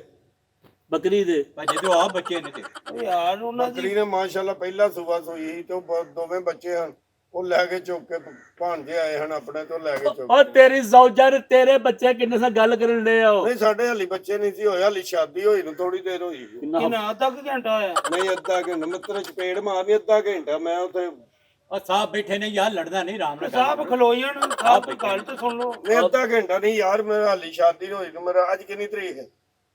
ਬੱਕਰੀ ਦੇ ਭਾਜੀ ਤੇ ਆ ਬੱਚੇ ਨੇ ਤੇ ਉਹ ਯਾਰ ਉਹਨਾਂ ਦੀ ਬੱਕਰੀ ਨੇ ਮਾਸ਼ਾਅੱਲਾ ਪਹਿਲਾ ਸੂਬਾ ਸੋਈ ਸੀ ਤੇ ਉਹ ਦੋਵੇਂ ਬੱਚੇ ਹਨ, ਉਹ ਲੈ ਕੇ ਚੁੱਕ ਕੇ ਭਾਂਜੇ ਆਏ ਹਨ ਆਪਣੇ ਤੋਂ ਲੈ ਕੇ ਚੁੱਕ ਉਹ ਤੇਰੀ ਜ਼ੌਜਾ ਨੇ ਤੇਰੇ ਬੱਚੇ ਕਿੰਨੇ ਸਾਲ ਗੱਲ ਕਰਨ ਦੇ ਆ ਉਹ? ਨਹੀਂ ਸਾਡੇ ਹਾਲੀ ਬੱਚੇ ਨਹੀਂ ਸੀ ਹੋਏ, ਹਾਲੀ ਸ਼ਾਦੀ ਹੋਈ ਨੂੰ ਥੋੜੀ ਦੇਰ ਹੋਈ ਸੀ। ਕਿੰਨਾ ਅੱਧਾ ਕੁ ਘੰਟਾ ਹੋਇਆ? ਨਹੀਂ ਅੱਧਾ ਘੰਟਾ ਮਿੱਤਰ ਚਪੇੜ ਮਾਰਨੀ, ਅੱਧਾ ਘੰਟਾ ਮੈਂ ਉੱਥੇ ਆ ਸਾਹਿਬ ਬੈਠੇ ਨੇ ਯਾਰ, ਲੜਦਾ ਨਹੀਂ, ਆਰਾਮ ਨਾਲ ਸਾਹਿਬ ਖਲੋ ਜਾਣ, ਸਾਹਿਬ ਦੀ ਗੱਲ ਤੇ ਸੁਣ ਲਓ। ਨਹੀਂ ਅੱਧਾ ਘੰਟਾ ਨਹੀਂ ਯਾਰ, ਮੇਰਾ ਹਾਲੀ ਸ਼ਾਦੀ ਹੋਈ ਨੂੰ, ਮੇਰਾ ਅੱਜ ਕਿੰਨੀ ਤਰੀਕ ਹੈ?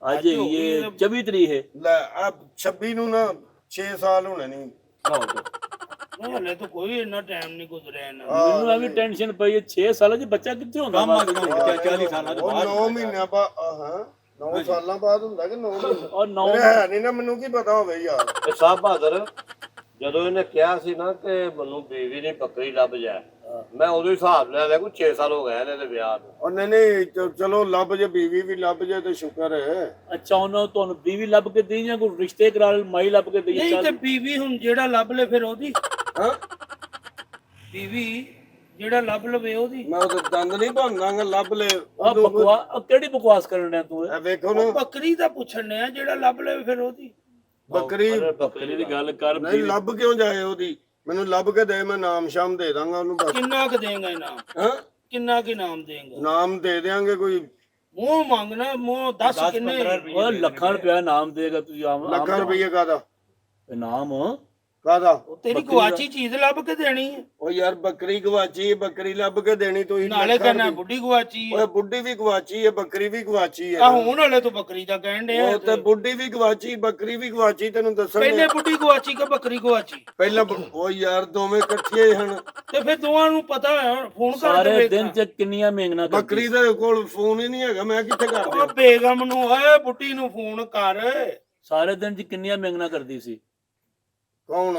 ਅੱਜ ਇਹ 24 ਤਰੀਕ ਹੈ। ਲੈ ਆ 26 ਨੂੰ ਨਾ 6 ਸਾਲ ਹੋਣੇ ਨਹੀਂ। ਨਹੀਂ ਹਲੇ ਤਾਂ ਕੋਈ ਇੰਨਾ ਟਾਈਮ ਨਹੀਂ ਗੁਜ਼ਰਿਆ ਇਹਨਾਂ ਮੈਨੂੰ ਐਵੇਂ ਟੈਨਸ਼ਨ ਪਈ ਹੈ 6 ਸਾਲਾਂ ਚ ਬੱਚਾ ਕਿੱਥੇ ਹੁੰਦਾ ਕੰਮ ਅੱਜ ਕੱਲ੍ਹ ਬੱਚਾ 40 ਸਾਲਾਂ ਤੋਂ ਉਹ ਬਾਅਦ 9 ਮਹੀਨਿਆਂ ਬਾਅਦ, ਹਾਂ 9 ਸਾਲਾਂ ਬਾਅਦ ਹੁੰਦਾ ਕਿ 9 ਮਹੀਨੇ? ਔਰ 9 ਹੈ ਨਹੀਂ ਨਾ, ਮੈਨੂੰ ਕੀ ਪਤਾ ਹੋਵੇ ਯਾਰ। ਤੇ ਸਾਹਿਬ ਬਹਾਦਰ ਜਦੋਂ ਇਹਨੇ ਕਿਹਾ ਸੀ ਨਾ ਕਿ ਮੈਨੂੰ ਬੀਵੀ ਨਹੀਂ ਬੱਕਰੀ ਲੱਭ ਜਾ, ਮੈਂ ਉਦੋਂ ਹੀ ਹਿਸਾਬ ਲੈ ਲਿਆ ਕੋਈ 6 ਸਾਲ ਹੋ ਗਏ ਇਹਦੇ ਵਿਆਹ ਨੂੰ। ਉਹ ਨਹੀਂ ਚਲੋ ਲੱਭ ਜੇ, ਬੀਵੀ ਵੀ ਲੱਭ ਜੇ ਤੇ ਸ਼ੁਕਰ ਹੈ। ਅੱਛਾ ਉਹਨਾਂ ਤੁਹਾਨੂੰ ਬੀਵੀ ਲੱਭ ਕੇ ਦੇਈ ਜਾਂ ਕੋਈ ਰਿਸ਼ਤੇ ਕਰਾ ਲੈ, ਮਾਈ ਲੱਭ ਕੇ ਦੇਈ? ਨਹੀਂ ਤੇ ਬੀਵੀ ਹੁਣ ਜਿਹੜਾ ਲੱਭ ਲੇ ਫਿਰ ਉਹਦੀ, ਹਾਂ ਬੀਵੀ ਜਿਹੜਾ ਲੱਭ ਲਵੇ ਉਹਦੀ। ਮੈਂ ਉਹ ਦੰਦ ਨਹੀਂ ਭੰਨਾਂਗਾ, ਲੱਭ ਲੈ। ਆ ਬਕਵਾਸ, ਕਿਹੜੀ ਬਕਵਾਸ ਕਰਨ ਡਿਆ ਤੂੰ? ਇਹ ਵੇਖੋ ਨਾ, ਬੱਕਰੀ ਦਾ ਪੁੱਛਣ ਡਿਆ, ਜਿਹੜਾ ਲੱਭ ਲਵੇ ਫਿਰ ਉਹਦੀ। ਬੱਕਰੀ ਬੱਕਰੀ ਦੀ ਗੱਲ ਕਰ। ਨਹੀਂ ਲੱਭ ਕਿਉਂ ਜਾਏ ਉਹਦੀ? ਮੈਨੂੰ ਲੱਭ ਕੇ ਦੇ, ਮੈਂ ਨਾਮ ਸ਼ਾਮ ਦੇ ਦਾਂਗਾ ਉਹਨੂੰ ਬਸ। ਕਿੰਨਾ ਕੁ ਦੇਂਗਾ ਇਨਾਮ? ਹਾਂ ਕਿੰਨਾ ਕੁ ਇਨਾਮ ਦੇਂਗਾ? ਨਾਮ ਦੇ ਦਿਆਂਗੇ, ਕੋਈ ਮੂੰਹ ਮੰਗਣਾ, ਮੂੰਹ ਦੱਸ ਕਿੰਨੇ? ਉਹ ਲੱਖਾਂ ਰੁਪਇਆ ਨਾਮ ਦੇਗਾ ਤੂੰ? ਲੱਖਾਂ ਰੁਪਏ ਕਾਦਾ? ਇਨਾਮ ਕਾਦਾ? ਉਹ ਤੇਰੀ ਗਵਾਚੀ ਚੀਜ਼ ਲੱਭ ਕੇ ਦੇਣੀ ਹੈ, ਉਹ ਯਾਰ ਬੱਕਰੀ ਗਵਾਚੀ ਹੈ, ਬੱਕਰੀ ਲੱਭ ਕੇ ਦੇਣੀ ਤੁਸੀਂ। ਨਾਲੇ ਕਹਿੰਦਾ ਬੁੱਢੀ ਗਵਾਚੀ ਹੈ। ਓਏ ਬੁੱਢੀ ਵੀ ਗਵਾਚੀ ਹੈ, ਬੱਕਰੀ ਵੀ ਗਵਾਚੀ ਆ ਹੈ। ਹੁਣ ਵਾਲੇ ਤੂੰ ਬੱਕਰੀ ਦਾ ਕਹਿਣ ਡਿਆ। ਉਹ ਤੇ ਬੁੱਢੀ ਵੀ ਗਵਾਚੀ, ਬੱਕਰੀ ਵੀ ਗਵਾਚੀ, ਤੈਨੂੰ ਦੱਸਣ ਪਹਿਲੇ ਬੁੱਢੀ ਗਵਾਚੀ ਕਿ ਬੱਕਰੀ ਗਵਾਚੀ? ਪਹਿਲਾਂ ਉਹ ਯਾਰ ਦੋਵੇਂ ਇਕੱਠੇ ਹਨ। ਤੇ ਫਿਰ ਦੋਵਾਂ ਨੂੰ ਪਤਾ ਹੈ, ਫੋਨ ਕਰਕੇ ਸਾਰੇ ਵੇਖ। ਦਿਨ ਚ ਕਿੰਨੀਆਂ ਮੇਂਗਣਾ ਕਰਦੀ? ਬੱਕਰੀ ਦੇ ਕੋਲ ਫੋਨ ਹੀ ਨਹੀਂ ਹੈਗਾ, ਮੈਂ ਕਿੱਥੇ ਕਰ ਉਹ ਦਿਆਂ? ਬੇਗਮ ਨੂੰ ਓਏ ਬੁੱਢੀ ਨੂੰ ਫੋਨ ਕਰ। ਸਾਰੇ ਦਿਨ ਚ ਕਿੰਨੀਆਂ ਮੇਂਗਣਾ ਕਰਦੀ ਸੀ ਕੌਣ?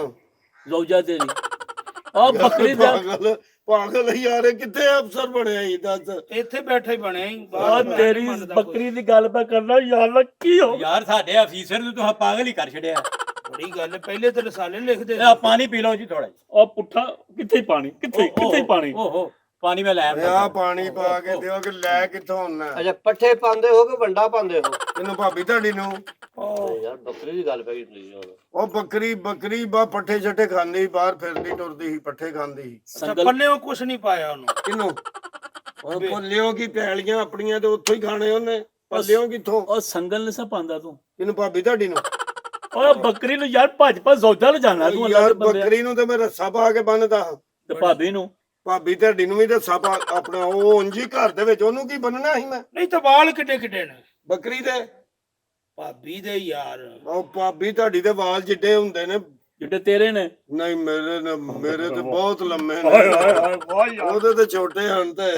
ਜ਼ੌਜਾ ਤੇਰੀ? ਆ ਬੱਕਰੀ ਦਾ ਪਾਗਲ ਪਾਗਲ ਯਾਰ, ਇਹ ਕਿੱਥੇ ਅਫਸਰ ਬਣਿਆ ਇਹ ਦੱਸ? ਇੱਥੇ ਬੈਠੇ ਬਣੇ ਹੀ ਆ ਤੇਰੀ ਬੱਕਰੀ ਦੀ ਗੱਲ ਪਾ ਕਰਨਾ ਯਾਰ, ਕੀ ਹੋ ਯਾਰ ਸਾਡੇ ਅਫੀਸਰ ਨੂੰ ਤੁਸੀਂ ਪਾਗਲ ਹੀ ਕਰ ਛੜਿਆ। ਬੜੀ ਗੱਲ ਹੈ, ਪਹਿਲੇ ਤੇ ਰਸਾਲੇ ਲਿਖਦੇ ਇਹ ਪਾਣੀ ਪੀ ਲਓ ਜੀ ਥੋੜਾ ਜਿਹਾ। ਆ ਪੁੱਠਾ ਕਿੱਥੇ ਪਾਣੀ? ਕਿੱਥੇ ਪਾਣੀ? ਓਹੋ ਪਾਣੀ ਮੈਂ ਲੈ ਆ ਪਾਣੀ ਪਾ ਕੇ ਦਿਓ ਕਿ ਲੈ ਕਿੱਥੋਂ ਆਉਣਾ? ਅੱਛਾ ਪੱਠੇ ਪਾਉਂਦੇ ਹੋ ਕਿ ਵੰਡਾ ਪਾਉਂਦੇ ਹੋ? ਤੈਨੂੰ ਭਾਬੀ ਤੁਹਾਡੀ ਨੂੰ? ਨਹੀਂ ਯਾਰ ਬੱਕਰੀ ਦੀ ਗੱਲ ਪੈ ਗਈ ਪਲੀਜ਼ ਹੁਣ। ਉਹ ਬੱਕਰੀ ਬਾ ਪੱਠੇ ਛੱਟੇ ਖਾਂਦੀ ਸੀ, ਬਾਹਰ ਫਿਰਦੀ ਟੁਰਦੀ ਸੀ, ਪੱਠੇ ਖਾਂਦੀ ਸੀ। ਸੰਗਲ ਪੱਲਿਓ ਕੁਛ ਨਹੀਂ ਪਾਇਆ ਉਹਨੂੰ। ਕਿਨੂੰ? ਉਹ ਪੱਲਿਓ ਕੀ ਪੈਲੀਆਂ ਆਪਣੀਆਂ ਤੇ ਉੱਥੋਂ ਹੀ ਖਾਣੇ ਉਹਨੇ, ਪੱਲਿਓ ਕਿੱਥੋਂ? ਉਹ ਸੰਗਲ ਨਹੀਂ ਸਾ ਪਾਉਂਦਾ ਤੂੰ? ਕਿਨੂੰ ਭਾਬੀ ਤੁਹਾਡੀ ਨੂੰ? ਓਏ ਬੱਕਰੀ ਨੂੰ ਯਾਰ ਭੱਜ ਜ਼ੌਜਾ ਲੈ ਜਾਣਾ ਤੂੰ ਅੱਲਾ ਯਾਰ ਦੇ ਬੰਦੇ। ਬੱਕਰੀ ਨੂੰ ਤੇ ਮੈਂ ਰੱਸਾ ਪਾ ਕੇ ਬੰਨਦਾ। ਤੇ ਭਾਬੀ ਨੂੰ? ਭਾਬੀ ਤੁਹਾਡੀ ਨੂੰ ਵੀ ਰੱਸਾ ਪਾ ਆਪਣਾ, ਉਹ ਉਂਝ ਹੀ ਘਰ ਦੇ ਵਿੱਚ, ਉਹਨੂੰ ਕੀ ਬੰਨਣਾ ਸੀ ਮੈਂ? ਨਹੀਂ ਤਾਂ ਵਾਲ ਕਿੱਡੇ ਕਿੱਡੇ ਨੇ ਬੱਕਰੀ ਦੇ? ਭਾਬੀ ਦੇ ਯਾਰ। ਉਹ ਭਾਬੀ ਤੁਹਾਡੀ ਦੇ ਵਾਲ ਜਿੱਡੇ ਹੁੰਦੇ ਨੇ। ਜਿਹੜੇ ਤੇਰੇ ਨੇ? ਨਹੀਂ ਮੇਰੇ ਤੇ ਬਹੁਤ ਲੰਮੇ ਨੇ, ਉਹਦੇ ਤੇ ਛੋਟੇ ਹਨ ਤੇ।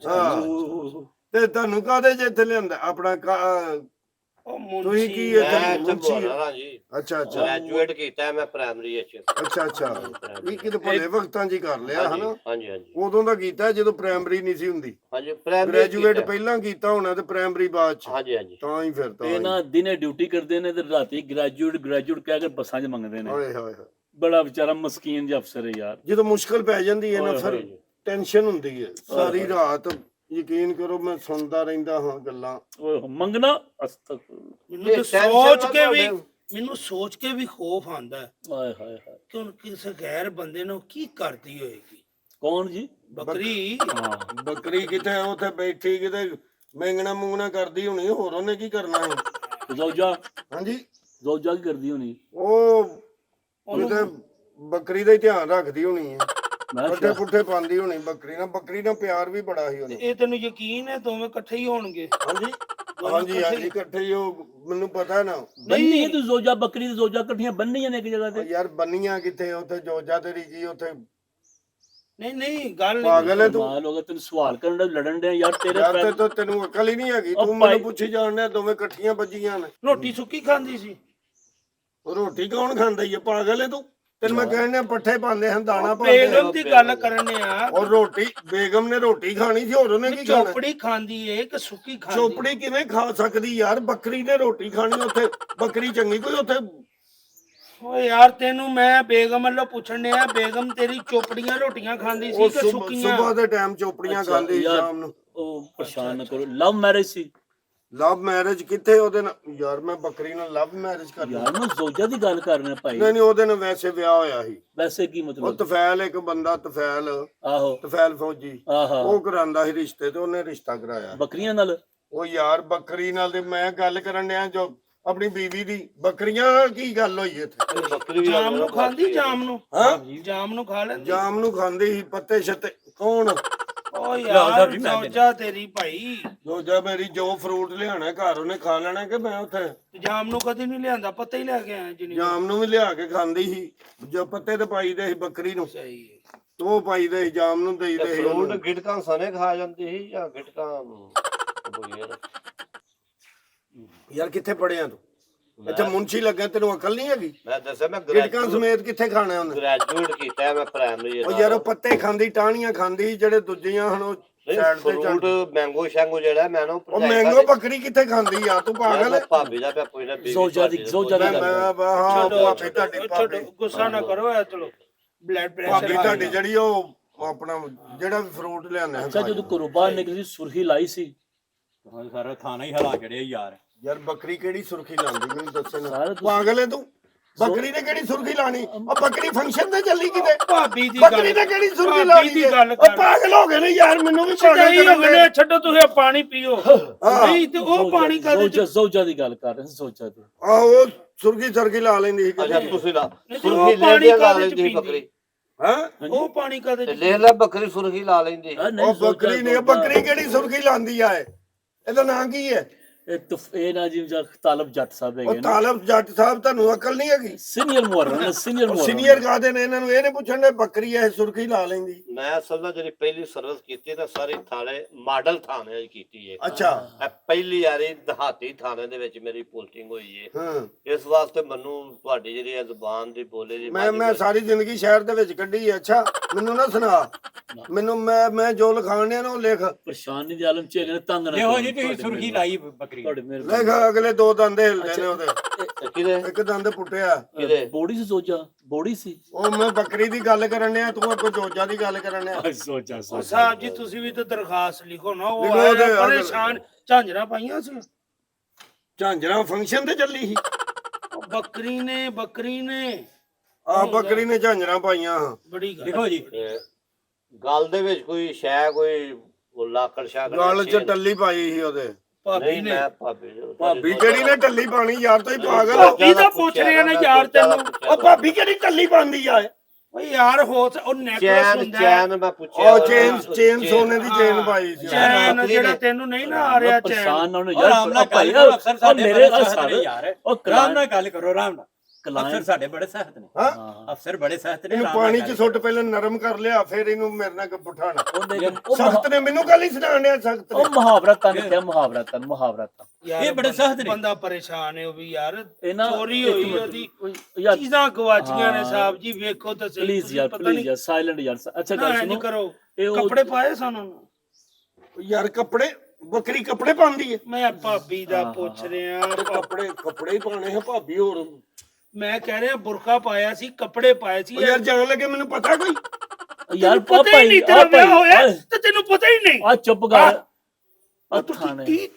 ਹਾਂ ਤੇ ਤੁਹਾਨੂੰ ਕਾਹਦੇ ਚ ਇੱਥੇ ਲਿਆਂਦਾ ਆਪਣਾ ਉਹ ਤੁਸੀਂ ਕੀ ਮੁੰਚੀ ਮੈਂ ਇੱਥੇ ਇੱਥੇ ਬੋਲਣਾ ਜੀ, ਅੱਛਾ ਅੱਛਾ ਗ੍ਰੈਜੂਏਟ ਕੀਤਾ ਮੈਂ ਪ੍ਰਾਇਮਰੀ ਵਿੱਚ। ਅੱਛਾ ਇਹ ਕਿਤੇ ਭਲੇ ਵਕਤਾਂ 'ਚ ਹੀ ਕਰ ਲਿਆ ਹਨਾ? ਹਾਂਜੀ ਹਾਂਜੀ ਉਦੋਂ ਦਾ ਕੀਤਾ ਜਦੋਂ ਪ੍ਰਾਇਮਰੀ ਨਹੀਂ ਸੀ ਹੁੰਦੀ। ਹਾਂਜੀ ਪ੍ਰਾਇਮਰੀ ਗ੍ਰੈਜੂਏਟ ਪਹਿਲਾਂ ਕੀਤਾ ਹੋਣਾ ਤੇ ਪ੍ਰਾਇਮਰੀ ਬਾਅਦ 'ਚ। ਹਾਂਜੀ ਹਾਂਜੀ। ਤਾਂ ਹੀ ਫਿਰ ਤਾਂ ਇਹ ਨਾ ਦਿਨੇ ਡਿਊਟੀ ਕਰਦੇ ਨੇ ਤੇ ਰਾਤੀ ਗ੍ਰੈਜੂਏਟ ਕਹਿ ਕੇ ਬੱਸਾਂ 'ਚ ਮੰਗਦੇ ਨੇ। ਹਾਏ ਹਾਏ ਹਾਏ। ਬੜਾ ਵਿਚਾਰਾ ਮਸਕੀਨ ਜਿਹਾ ਅਫਸਰ ਹੈ ਯਾਰ। ਜਦੋਂ ਮੁਸ਼ਕਲ ਪੈ ਜਾਂਦੀ ਹੈ ਨਾ ਫਿਰ ਟੈਨਸ਼ਨ ਹੁੰਦੀ ਹੈ ਸਾਰੀ ਰਾਤ। ਯਕੀਨ ਕਰੋ ਮੈਂ ਸੁਣਦਾ ਰਹਿੰਦਾ ਹਾਂ ਗੱਲਾਂ। ਓਏ ਮੰਗਣਾ ਮੈਨੂੰ ਤਾਂ ਸੋਚ ਕੇ ਵੀ ਖੌਫ ਆਂਦਾ ਹਾਏ ਹਾਏ ਹਾਏ। ਕਿ ਹੁਣ ਕਿਸੇ ਗੈਰ ਬੰਦੇ ਨੂੰ ਕੀ ਕਰਦੀ ਹੋਏਗੀ ਕੌਣ ਜੀ? ਬੱਕਰੀ। ਹਾਂ ਬੱਕਰੀ ਕਿਤੇ ਉੱਥੇ ਬੈਠੀ ਕਿਤੇ ਮੈਂਗਣਾ ਮੂੰਗਣਾ ਕਰਦੀ ਹੋਣੀ, ਹੋਰ ਉਹਨੇ ਕੀ ਕਰਨਾ ਹੈ? ਜ਼ੌਜਾ ਹਾਂਜੀ ਕੀ ਕਰਦੀ ਹੋਣੀ? ਉਹ ਤੇ ਬੱਕਰੀ ਦਾ ਹੀ ਧਿਆਨ ਰੱਖਦੀ ਹੋਣੀ ਹੈ, ਮੈਂ ਪੱਠੇ ਪੁੱਠੇ ਪਾਉਂਦੀ ਹੋਣੀ ਬੱਕਰੀ ਨਾਲ। ਬੱਕਰੀ ਨਾਲ ਪਿਆਰ ਵੀ ਬੜਾ ਸੀ ਉਹਨੂੰ। ਇਹ ਤੈਨੂੰ ਯਕੀਨ ਹੈ ਦੋਵੇਂ ਇਕੱਠੇ ਹੀ ਹੋਣਗੇ? ਹਾਂਜੀ ਇਕੱਠੇ ਹੀ। ਉਹ ਮੈਨੂੰ ਪਤਾ ਨਾ। ਬੰਨੀ ਹੈ ਤੂੰ ਜ਼ੌਜਾ ਬੱਕਰੀ ਤੇ ਜ਼ੌਜਾ ਇਕੱਠੀਆਂ ਬੰਨੀਆਂ ਨੇ ਇੱਕ ਜਗ੍ਹਾ ਤੇ? ਯਾਰ ਬੰਨੀਆਂ ਕਿੱਥੇ? ਉੱਥੇ ਜੋਜਾ ਤੇਰੀ ਜੀ ਉੱਥੇ ਨਹੀਂ ਗੱਲ ਨਹੀਂ। ਪਾਗਲ ਹੈ ਤੂੰ? ਮਾਲ ਹੋ ਗਿਆ ਤੈਨੂੰ ਸਵਾਲ ਕਰਨ ਦਾ ਲੜਨ ਦੇ ਯਾਰ। ਤੇਰੇ ਯਾਰ ਪੈਰ ਤੇ ਤੈਨੂੰ ਅਕਲ ਹੀ ਨਹੀਂ ਹੈਗੀ, ਉਹ ਤੂੰ ਮੈਨੂੰ ਪੁੱਛੀ ਜਾਣਦਾ ਦੋਵੇਂ ਇਕੱਠੀਆਂ ਵੱਜੀਆਂ ਨੇ। ਰੋਟੀ ਸੁੱਕੀ ਖਾਂਦੀ ਸੀ? ਰੋਟੀ ਕੌਣ ਖਾਂਦਾ ਹੀ ਹੈ? ਪਾਗਲ ਹੈ ਤੂੰ? ਤੈਨੂੰ ਮੈਂ ਕਹਿੰਦਾ ਪੱਠੇ ਪਾਉਂਦੇ ਹਨ ਦਾਣਾ ਪਾਉਂਦੇ ਬੇਗਮ ਦੀ ਗੱਲ ਕਰਨੇ ਆ ਔਰ ਰੋਟੀ ਬੇਗਮ ਨੇ ਰੋਟੀ ਖਾਣੀ ਸੀ, ਹੋਰ ਉਹਨੇ ਕੀ ਖਾਣਾ? ਚੋਪੜੀ ਖਾਂਦੀ ਏ ਕਿ ਸੁੱਕੀ ਖਾਂਦੀ? ਚੋਪੜੀ ਕਿਵੇਂ ਖਾ ਸਕਦੀ ਯਾਰ? ਬੱਕਰੀ ਨੇ ਰੋਟੀ ਖਾਣੀ ਉੱਥੇ, ਬੱਕਰੀ ਚੰਗੀ ਕੋਈ ਉੱਥੇ? ਓ ਯਾਰ ਤੈਨੂੰ ਮੈਂ ਬੇਗਮ ਵੱਲੋਂ ਪੁੱਛਣ ਡਿਆ, ਬੇਗਮ ਤੇਰੀ ਚੋਪੜੀਆਂ ਰੋਟੀਆਂ ਖਾਂਦੀ ਸੀ ਉਹ ਕਿ ਸੁੱਕੀਆਂ? ਸਵੇਰ ਦੇ ਟਾਈਮ ਚੋਪੜੀਆਂ ਖਾਂਦੀ ਸੀ, ਯਾਰ, ਸ਼ਾਮ ਨੂੰ। ਉਹ ਪਰੇਸ਼ਾਨ ਨਾ ਕਰੋ, ਲਵ ਮੈਰਿਜ ਸੀ ਲਵ ਮੈਰਿਜ ਕਿੱਥੇ ਉਹਦੇ ਨਾਲ? ਯਾਰ ਮੈਂ ਬੱਕਰੀ ਨਾਲ ਲਵ ਮੈਰਿਜ ਕਰ ਲਈ? ਯਾਰ, ਮੈਂ ਜ਼ੋਜਾ ਦੀ ਗੱਲ ਕਰ ਰਿਹਾ ਭਾਈ। ਨਹੀਂ ਉਹਦੇ ਨਾਲ ਵੈਸੇ ਵਿਆਹ ਹੋਇਆ ਸੀ। ਵੈਸੇ ਕੀ ਉਹ ਮਤਲਬ? ਤਫੈਲ ਇੱਕ ਬੰਦਾ ਤਫੈਲ ਆਹੋ ਫੌਜੀ, ਆਹਾ, ਉਹ ਕਰਾਂਦਾ ਸੀ ਰਿਸ਼ਤੇ ਤੇ ਉਹਨੇ ਰਿਸ਼ਤਾ ਕਰਾਇਆ। ਬੱਕਰੀਆਂ ਨਾਲ? ਉਹ ਯਾਰ ਬੱਕਰੀ ਨਾਲ ਤੇ ਮੈਂ ਗੱਲ ਕਰਨ ਡਿਆ ਜੋ ਆਪਣੀ ਬੀਵੀ ਦੀ। ਬੱਕਰੀਆਂ ਨਾਲ ਕੀ ਗੱਲ ਹੋਈ ਇੱਥੇ? ਬੱਕਰੀ ਵੀ ਜਾਮ ਨੂੰ ਖਾਂਦੀ? ਜਾਮ ਨੂੰ? ਹਾਂ ਜਾਮ ਨੂੰ ਖਾ ਲੈਂਦੀ? ਜਾਮ ਨੂੰ ਖਾਂਦੀ ਸੀ, ਪੱਤੇ ਛੱਤੇ। ਕੌਣ? ਓ ਯਾਰ ਜ਼ੋਜਾ ਤੇਰੀ ਭਾਈ। ਜੋ ਮੇਰੀ ਜੋ ਫਰੂਟ ਲਿਆਣਾ ਘਰ ਉਹਨੇ ਖਾ ਲੈਣਾ ਕਿ ਮੈਂ ਉੱਥੇ? ਜਾਮ ਨੂੰ ਕਦੀ ਨਹੀਂ ਲਿਆਂਦਾ, ਪਤਾ ਹੀ ਲੈ ਕੇ ਆਇਆ ਜਿੰਨੀ। ਜਾਮ ਨੂੰ ਵੀ ਲਿਆ ਕੇ ਖਾਂਦੀ ਸੀ, ਜੋ ਪੱਤੇ ਤੇ ਪਾਈਦੇ ਸੀ ਬੱਕਰੀ ਨੂੰ, ਸਹੀ ਹੈ। ਉਹ ਪਾਈਦੇ ਸੀ ਜਾਮ ਨੂੰ, ਦੇਈਦੇ ਸੀ ਫਰੂਟ ਉਹਨੂੰ। ਗਿਟਕਾਂ ਸਨੇ ਖਾ ਜਾਂਦੀ ਸੀ ਜਾਂ ਗਿਟਕਾਂ ਯਾਰ ਕਿੱਥੇ ਪੜਿਆ ਤੂੰ? ਇੱਥੇ ਮੁੰਸ਼ੀ ਲੱਗਾ, ਤੈਨੂੰ ਅਕਲ ਨਹੀਂ ਹੈਗੀ? ਮੈਂ ਦੱਸਿਆ ਮੈਂ ਗਿਟਕਾਂ ਸਮੇਤ ਕਿੱਥੇ ਖਾਣਾ ਉਹਨੇ? ਗ੍ਰੈਜੂਏਟ ਕੀਤਾ ਹੈ ਮੈਂ ਪ੍ਰਾਇਮਰੀ। ਉਹ ਯਾਰ ਉਹ ਪੱਤੇ ਖਾਂਦੀ, ਟਾਹਣੀਆਂ ਖਾਂਦੀ, ਜਿਹੜੇ ਦੂਜੀਆਂ ਹੁਣ ਉਹ ਸਾਈਡ ਤੇ ਫਰੂਟ ਮੈਂਗੋ ਸ਼ੈਂਗੋ ਜਿਹੜਾ ਮੈਂ ਨਾ ਉਹ ਮੈਂਗੋ ਬੱਕਰੀ ਕਿੱਥੇ ਖਾਂਦੀ ਆ? ਤੂੰ ਪਾਗਲ ਹੈ? ਭਾਬੀ ਦਾ ਪਿਆ ਕੋਈ ਨਾ ਬੀਬੀ ਜ਼ੋਜਾ ਦੀ ਮੈਂ ਗੱਲ। ਹਾਂ ਭਾਬੀ ਤੁਹਾਡੀ, ਛੱਡੋ, ਭਾਬੀ ਗੁੱਸਾ ਨਾ ਕਰੋ। ਐ ਚਲੋ ਬਲੱਡ ਭਾਬੀ ਪ੍ਰੈਸ਼ਰ ਤੁਹਾਡੀ ਜਿਹੜੀ ਉਹ ਆਪਣਾ ਜਿਹੜਾ ਵੀ ਫਰੂਟ ਲਿਆਉਂਦੇ ਅੱਛਾ, ਜਦੋਂ ਘਰੋਂ ਬਾਹਰ ਨਿਕਲੀ ਸੁਰਖੀ ਲਾਈ ਸੀ? ਹੁਣ ਸਾਰਾ ਥਾਣਾ ਹੀ ਹਿਲਾ ਛੜਿਆ ਯਾਰ। ਯਾਰ ਬੱਕਰੀ ਕਿਹੜੀ ਸੁਰਖੀ ਲਾਉਂਦੀ ਮੈਨੂੰ ਦੱਸਣਾ? ਸਾਰਾ ਤੁਸੀਂ- ਪਾਗਲ ਹੈ ਤੂੰ? ਬੱਕਰੀ ਨੇ ਕਿਹੜੀ ਸੁਰਖੀ ਲਾਣੀ? ਉਹ ਬੱਕਰੀ ਫੰਕਸ਼ਨ ਤੇ ਚੱਲੀ ਕਿਤੇ? ਭਾਬੀ ਦੀ ਬੱਕਰੀ ਨੇ ਕਿਹੜੀ ਸੁਰਖੀ ਭਾਬੀ ਲਾਣੀ? ਦੀ ਗੱਲ ਉਹ ਪਾਗਲ ਹੋ ਗਏ ਨੇ ਯਾਰ, ਮੈਨੂੰ ਵੀ ਪਾਗਲ ਸਹੀ ਹੋ ਕਰਦੇ। ਗਏ, ਛੱਡੋ ਤੁਸੀਂ ਪਾਣੀ ਪੀਓ। ਨਹੀਂ ਤੇ ਉਹ ਪਾਣੀ ਕਾਹਦੇ ਚ? ਜ਼ੋਜਾ ਦੀ ਗੱਲ ਕਰ ਰਹੇ ਸੀ, ਜ਼ੋਜਾ ਦੀ। ਆਹੋ ਸੁਰਖੀ ਲਾ ਲੈਂਦੀ ਸੀ ਅੱਛਾ ਕਿਤੇ। ਤੁਸੀਂ ਲਾ ਉਹ ਸੁਰਖੀ ਲੈ ਪਾਣੀ ਲਿਆ ਲਾ ਕਾਹਦੇ ਚ ਲੈਂਦੀ ਪੀਂਦੀ? ਬੱਕਰੀ। ਹਾਂ ਉਹ ਪਾਣੀ ਕਾਹਦੇ ਤੇ ਚ? ਲੈ ਲੈ ਬੱਕਰੀ ਸੁਰਖੀ ਲਾ ਲੈਂਦੀ। ਨਹੀਂ, ਉਹ ਜ਼ੋਜਾ, ਬੱਕਰੀ ਨੇ, ਜ਼ੋਜਾ। ਬੱਕਰੀ ਕਿਹੜੀ ਸੁਰਖੀ ਲਾਂਦੀ ਆ? ਇਹਦਾ ਨਾਂ ਕੀ ਹੈ? ਇਹ ਨਾ ਜੀ ਤਾਲਬ ਜੱਟ ਸਾਹਿਬ ਉਹ ਹੈਗੇ ਨੇ, ਤਾਲਬ ਜੱਟ ਸਾਹਿਬ, ਤੁਹਾਨੂੰ ਅਕਲ ਨਹੀਂ ਹੈਗੀ? ਸੀਨੀਅਰ ਮੁਹਰਮ, ਸੀਨੀਅਰ ਮੁਹਰਮ। ਸੀਨੀਅਰ ਕਾਹਦੇ ਨੇ ਇਹਨਾਂ ਨੂੰ? ਇਹ ਨੀ ਪੁੱਛਣ ਦੇ ਬੱਕਰੀ ਇਹ ਸੁਰਖੀ ਲਾ ਲੈਂਦੀ? ਮੈਂ ਅਸਲ ਨਾਲ ਜਿਹੜੀ ਪਹਿਲੀ ਸਰਵਿਸ ਕੀਤੀ ਨਾ ਸਾਰੀ ਥਾਣੇ ਮਾਡਲ ਥਾਣੇ 'ਚ ਕੀਤੀ ਹੈ। ਅੱਛਾ ਇਹ ਪਹਿਲੀ ਵਾਰੀ ਦਿਹਾਤੀ ਥਾਣੇ ਦੇ ਵਿੱਚ ਮੇਰੀ ਪੋਸਟਿੰਗ ਹੋਈ ਹੈ। ਹਾਂ। ਇਸ ਵਾਸਤੇ ਮੈਨੂੰ ਤੁਹਾਡੀ ਜਿਹੜੀ ਇਹ ਜ਼ੁਬਾਨ ਦੀ ਬੋਲੇ ਦੀ ਮੈਂ ਸਾਰੀ ਜ਼ਿੰਦਗੀ ਸ਼ਹਿਰ ਦੇ ਵਿੱਚ ਕੱਢੀ ਹੈ। ਅੱਛਾ ਮੈਨੂੰ ਨਾ ਸੁਣਾ, ਮੈਨੂੰ ਮੈਂ ਜੋ ਲਿਖਾਣਿਆ ਨਾ ਉਹ ਲਿਖ। ਪਰੇਸ਼ਾਨੀ ਦੇ ਆਲਮ ਚ ਹੈਗੇ ਨੇ, ਤੰਗ ਨਾ ਇਹੋ ਕਰੋ, ਜੀ ਤੁਸੀਂ ਤੁਹਾਡੇ ਸੁਰਖੀ ਮਿਹਰਬਾਨੀ, ਲਾਈ ਬੱਕਰੀ। ਤੁਹਾਡੇ ਮਿਹਰਬਾਨੀ। ਲਿਖ, ਅਗਲੇ ਦੋ ਦੰਦ ਹਿਲਦੇ ਨੇ ਉਹਦੇ, ਕਿਹਦੇ ਇੱਕ ਦੰਦ ਪੁੱਟਿਆ। ਕਿਹਦੇ ਬੋੜੀ ਸੀ ਜ਼ੋਜਾ, ਬੋੜੀ ਸੀ। ਉਹ ਮੈਂ ਬੱਕਰੀ ਦੀ ਗੱਲ ਕਰਨ ਡਿਆ, ਤੂੰ ਅੱਗੋਂ ਜੋਜਾ ਦੀ ਗੱਲ ਕਰਨ ਡਿਆ। ਜ਼ੋਜਾ ਸਾਹਿਬ ਜੀ ਤੁਸੀਂ ਵੀ ਤਾਂ ਦਰਖਾਸਤ ਲਿਖੋ ਨਾ। ਉਹ ਲਿਖੋ ਆਇਆ ਤੇ ਪਰੇਸ਼ਾਨ, ਝਾਂਜਰਾਂ ਪਾਈਆਂ ਸੀ। ਝਾਂਜਰਾਂ ਫੰਕਸ਼ਨ ਤੇ ਚੱਲੀ ਸੀ। ਉਹ ਬੱਕਰੀ ਨੇ ਆ ਬੱਕਰੀ ਨੇ ਝਾਂਜਰਾਂ ਪਾਈਆਂ। ਬੜੀ ਗੱਲ। ਦੇਖੋ ਜੀ, ਗੱਲ ਦੇ ਵਿੱਚ ਕੋਈ ਸ਼ੈ ਕੋਈ ਲਾਕੜ ਸ਼ਾਕੜ ਗੱਲ 'ਚ ਟੱਲੀ ਪਾਈ ਸੀ ਉਹਦੇ। ਭਾਬੀ ਨਹੀਂ ਨੇ ਮੈਂ ਭਾਬੀ ਭਾਬੀ ਕਿਹੜੀ ਨੇ ਟੱਲੀ ਪਾਣੀ ਯਾਰ? ਤੂੰ ਹੀ ਪਾਗਲ ਹੋ। ਭਾਬੀ ਦਾ ਪੁੱਛ ਰਿਹਾ ਨਾ ਯਾਰ ਤੈਨੂੰ। ਉਹ ਭਾਬੀ ਕਿਹੜੀ ਟੱਲੀ ਪਾਉਂਦੀ ਆ? ਓਏ ਯਾਰ ਉਹ ਨੈਕਲੈਸ ਚੈਨ ਹੁੰਦਾ ਚੈਨ ਮੈਂ ਪੁੱਛਿਆ ਉਹ ਚੇਨ ਸੋਨੇ ਦੀ ਚੇਨ ਪਾਈ ਸੀ। ਚੈਨ ਜਿਹੜਾ ਤੈਨੂੰ ਨਹੀਂ ਨਾ ਆ ਰਿਹਾ ਚੈਨ। ਪਰੇਸ਼ਾਨ ਨਾ ਹੋਣਾ ਉਹ ਆਰਾਮ ਨਾਲ ਗੱਲ ਕਰੋ, ਅਫਸਰ ਸਾਡੇ ਮੇਰੇ ਬੜੇ ਸਖਤ ਨੇ ਯਾਰ। ਉਹ ਆਰਾਮ ਨਾਲ ਗੱਲ ਕਰੋ, ਆਰਾਮ ਨਾਲ। ਕਲਾਇੰਟ- ਅਫਸਰ ਸਾਡੇ ਬੜੇ ਸਖਤ ਨੇ। ਹਾਂ ਅਫਸਰ ਬੜੇ ਸਖਤ ਨੇ। ਇਹਨੂੰ ਆਰਾਮ ਨਾਲ ਪਾਣੀ ਗੱਲ 'ਚ ਸੁੱਟ, ਪਹਿਲਾਂ ਨਰਮ ਕਰ ਲਿਆ, ਫਿਰ ਇਹਨੂੰ ਮੇਰੇ ਨਾਲ ਪੁੱਠਾਣਾ। ਉਹ ਸਖਤ ਨੇ ਮੈਨੂੰ ਗੱਲ ਹੀ ਸੁਣਾਣ ਡਿਆ। ਸਖਤ ਨੇ ਮੁਹਾਵਰਾ ਤਨ ਕਿਹਾ, ਮੁਹਾਵਰਾ ਤਨ। ਯਾਰ ਇਹ ਬੜੇ ਸਖਤ ਨੇ। ਬੰਦਾ ਪਰੇਸ਼ਾਨ ਹੈ ਉਹ ਵੀ ਯਾਰ। ਇਹਨਾਂ ਚੋਰੀ ਹੋਈ ਉਹਦੀ, ਯਾਰ ਚੀਜ਼ਾਂ ਗਵਾਚੀਆਂ ਨੇ ਸਾਹਿਬ ਜੀ। ਵੇਖੋ ਤਾਂ ਸਹੀ। ਪਲੀਜ਼ ਯਾਰ, ਪਲੀਜ਼ ਯਾਰ, ਸਾਇਲੈਂਟ ਯਾਰ। ਅੱਛਾ ਗੱਲ ਸੁਣੋ, ਕਰੋ, ਇਹ ਉਹ- ਕੱਪੜੇ ਪਾਏ ਸਾਨੂੰ। ਯਾਰ ਕੱਪੜੇ, ਬੱਕਰੀ ਕੱਪੜੇ ਪਾਉਂਦੀ ਹੈ? ਮੈਂ ਭਾਬੀ ਦਾ ਪੁੱਛ ਰਿਹਾ। ਕੱਪੜੇ ਹੀ ਪਾਣੇ ਆ ਭਾਬੀ। ਹੋਰ ਮੈਂ ਕਹਿ ਰਿਹਾ ਬੁਰਕਾ ਪਾਇਆ ਸੀ, ਕੱਪੜੇ ਪਾਏ ਸੀ। ਉਹ ਯਾਰ ਜਾਣ ਲੱਗੇ ਮੈਨੂੰ ਪਤਾ ਕੋਈ? ਯਾਰ ਪਤਾ ਹੀ ਨਹੀਂ, ਤੇਰਾ ਵਿਆਹ ਹੋਇਆ ਤੇ ਤੈਨੂੰ ਪਤਾ ਹੀ ਨਹੀਂ। ਆ ਚੁੱਪ ਕਰ।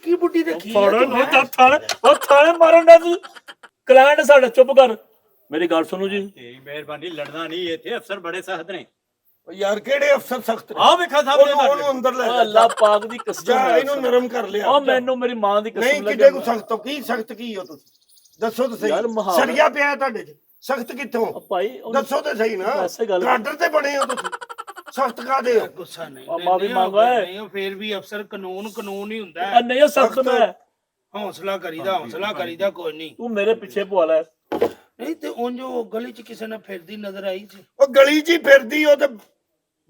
ਕੀ ਬੁੱਢੀ ਦੇਖੀ ਥਾਣੇ ਮਾਰਨ ਦਾ ਤੂੰ ਕਲਾਇੰਟ ਸਾਡਾ। ਚੁੱਪ ਕਰ, ਮੇਰੀ ਗੱਲ ਸੁਣੋ ਜੀ। ਤੇਰੀ ਮਿਹਰਬਾਨੀ, ਲੜਨਾ ਨਹੀਂ ਇੱਥੇ। ਅਫਸਰ ਬੜੇ ਸਖਤ ਨੇ। ਯਾਰ ਕਿਹੜੇ ਅਫਸਰ ਸਖਤ ਨੇ? ਆ ਵੇਖਾ ਸਾਹਿਬ ਉਹਨੂੰ ਅੰਦਰ ਲੈ ਜਾ। ਅੱਲਾਹ ਪਾਕ ਦੀ ਕਸਮ ਜਾ ਹੈ, ਇਹਨੂੰ ਨਰਮ ਕਰ ਲਿਆ। ਉਹ ਮੈਨੂੰ ਮੇਰੀ ਮਾਂ ਦੀ ਨਹੀਂ ਕਸਮ ਕਿਤੇ ਕੋ ਸਖਤ ਹੋ? ਕੀ ਸਖਤ ਕੀ ਹੋ ਤੁਸੀਂ? ਦੱਸੋ ਤਾਂ ਯਾਰ ਸਹੀ। ਮੁਹਾਵਰਾ- ਸਰੀਆ ਪਿਆ ਤੁਹਾਡੇ 'ਚ, ਸਖਤ ਕਿੱਥੋਂ? ਭਾਈ ਦੱਸੋ ਤਾਂ ਸਹੀ ਨਾ। ਐਸੇ ਗੱਲ- ਗਾਡਰ ਤੇ ਬਣੇ ਹੋ ਤੁਸੀਂ, ਸਖਤ ਕਾਦੇ ਹੋ? ਗੁੱਸਾ ਨਹੀਂ। ਮਾਫੀ ਮੰਗੋ ਏ। ਨਹੀਂ ਉਹ ਫੇਰ ਵੀ ਅਫਸਰ ਕਾਨੂੰਨ ਹੀ ਹੁੰਦਾ ਹੈ। ਨਹੀਂ ਸਖਤ ਮੈਂ। ਹੌਸਲਾ ਕਰੀਦਾ ਕੋਈ ਨਹੀਂ। ਤੂੰ ਮੇਰੇ ਪਿੱਛੇ ਪਵਾ ਲੈ। ਨਹੀਂ ਤੇ ਉਂਝ ਉਹ ਗਲੀ 'ਚ ਕਿਸੇ ਨਾਲ ਫਿਰਦੀ ਨਜ਼ਰ ਆਈ ਸੀ। ਉਹ ਗਲੀ 'ਚ ਹੀ ਫਿਰਦੀ, ਉਹ ਤੇ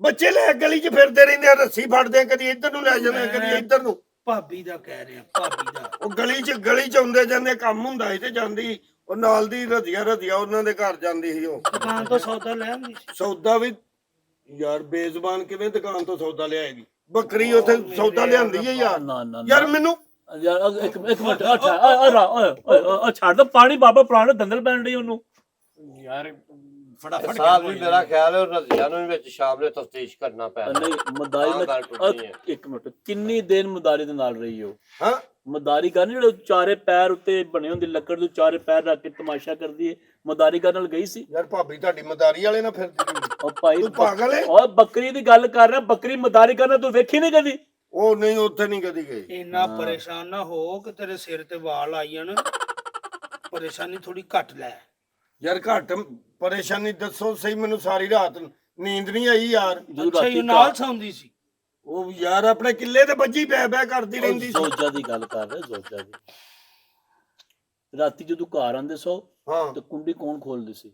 ਬੱਚੇ ਲੈ ਗਲੀ 'ਚ ਫਿਰਦੇ ਰਹਿੰਦੇ ਆ, ਰੱਸੀ ਫੜਦੇ ਆ, ਕਦੀ ਇੱਧਰ ਨੂੰ ਲੈ ਜਾਂਦੇ ਆ, ਕਦੀ ਇੱਧਰ ਨੂੰ। ਭਾਬੀ ਦਾ ਕਹਿ ਰਿਹਾ, ਭਾਬੀ ਦਾ। ਉਹ ਗਲੀ 'ਚ ਆਉਂਦੇ ਜਾਂਦੇ ਕੰਮ ਹੁੰਦਾ ਸੀ ਤੇ ਜਾਂਦੀ, ਉਹ ਨਾਲ ਦੀ ਰਧੀਆ ਉਹਨਾਂ ਦੇ ਘਰ ਜਾਂਦੀ ਸੀ ਉਹ ਦੁਕਾਨ ਤੋਂ ਸੌਦਾ ਲੈ ਆਉਂਦੀ ਸੀ। ਸੌਦਾ ਵੀ ਯਾਰ ਬੇਜ਼ਬਾਨ ਕਿਵੇਂ ਦੁਕਾਨ ਤੋਂ ਸੌਦਾ ਲਿਆਏਗੀ? ਬੱਕਰੀ ਉੱਥੇ ਸੌਦਾ ਲਿਆਂਦੀ ਹੈ ਯਾਰ। ਨਾ ਨਾ ਯਾਰ ਮੈਨੂੰ ਯਾਰ ਇੱਕ ਮਿੰਟ ਓਏ ਛੱਡ ਦੋ ਪਾਣੀ ਬਾਬਾ ਪੁਰਾਣੇ ਦੰਦਲ ਪੈਣ ਡਈ ਉਹਨੂੰ। ਯਾਰ ਫਟਾਫਟ ਸਾਹਿਬ ਵੀ ਮੇਰਾ ਖਿਆਲ ਹੈ ਰਜ਼ੀਆ ਨੂੰ ਵੀ ਵਿੱਚ ਸ਼ਾਮ ਨੂੰ ਤਫਤੀਸ਼ ਕਰਨਾ ਪੈਣਾ। ਨਹੀਂ ਮਦਾਰੀ ਹਾਂ, ਗੱਲ ਟੁੱਟਣੀ ਹੈ। ਇੱਕ ਮਿੰਟ ਕਿੰਨੀ ਦਿਨ ਮਦਾਰੀ ਦੇ ਨਾਲ ਰਹੀ ਹੋ? ਹਾਂ ਮਦਾਰੀ ਕਰਨ ਜਿਹੜੇ ਚਾਰੇ ਪੈਰ ਉੱਤੇ ਬਣੇ ਹੁੰਦੇ ਲੱਕੜ ਦੇ ਚਾਰੇ ਪੈਰ ਰੱਖ ਕੇ ਤਮਾਸ਼ਾ ਕਰਦੀ ਹੈ, ਮਦਾਰੀ ਕਰਨ ਨਾਲ ਗਈ ਸੀ? ਯਾਰ ਭਾਬੀ ਤੁਹਾਡੀ ਮਦਾਰੀ ਵਾਲੇ ਨਾਲ ਫਿਰਦੀ ਰਹਿੰਦੀ। ਉਹ ਭਾਈ ਤੂੰ ਪਾਗਲ ਹੈ? ਓਏ ਬੱਕਰੀ ਦੀ ਗੱਲ ਕਰ ਰਿਹਾ, ਬੱਕਰੀ ਮਦਾਰੀ ਕਰਨਾ ਤੂੰ ਵੇਖੀ ਨਹੀਂ ਕਦੀ? ਉਹ ਨਹੀਂ ਉੱਥੇ ਨਹੀਂ ਕਦੀ ਗਈ। ਇੰਨਾ ਪਰੇਸ਼ਾਨ ਨਾ ਹੋ ਕਿ ਤੇਰੇ ਸਿਰ ਤੇ ਵਾਲ ਆਈ ਜਾਣ। ਪਰੇਸ਼ਾਨੀ ਥੋੜੀ ਘੱਟ ਲੈ। ਯਾਰ ਘੱਟ ਪਰੇਸ਼ਾਨੀ ਦੱਸੋ ਸਹੀ ਮੈਨੂੰ। ਸਾਰੀ ਰਾਤ ਨੀਂਦ ਨਹੀਂ ਆਈ ਯਾਰ। ਜਦੋਂ ਅੱਛਾ ਰਾਤੀ ਇਹ ਨਾਲ ਸੌਂਦੀ ਸੀ? ਉਹ ਯਾਰ ਆਪਣੇ ਕਿੱਲੇ ਤੇ ਬੱਜੀ ਬੈ ਬੈ ਕਰਦੀ ਰਹਿੰਦੀ ਸੀ। ਜ਼ੋਜਾ ਦੀ ਗੱਲ ਕਰ ਰਿਹਾ, ਜ਼ੋਜਾ ਦੀ। ਰਾਤੀ ਜਦੋਂ ਘਰ ਆਂਦੇ ਸੋ ਹਾਂ ਤੇ ਕੁੰਡੀ ਕੌਣ ਖੋਲਦੀ ਸੀ?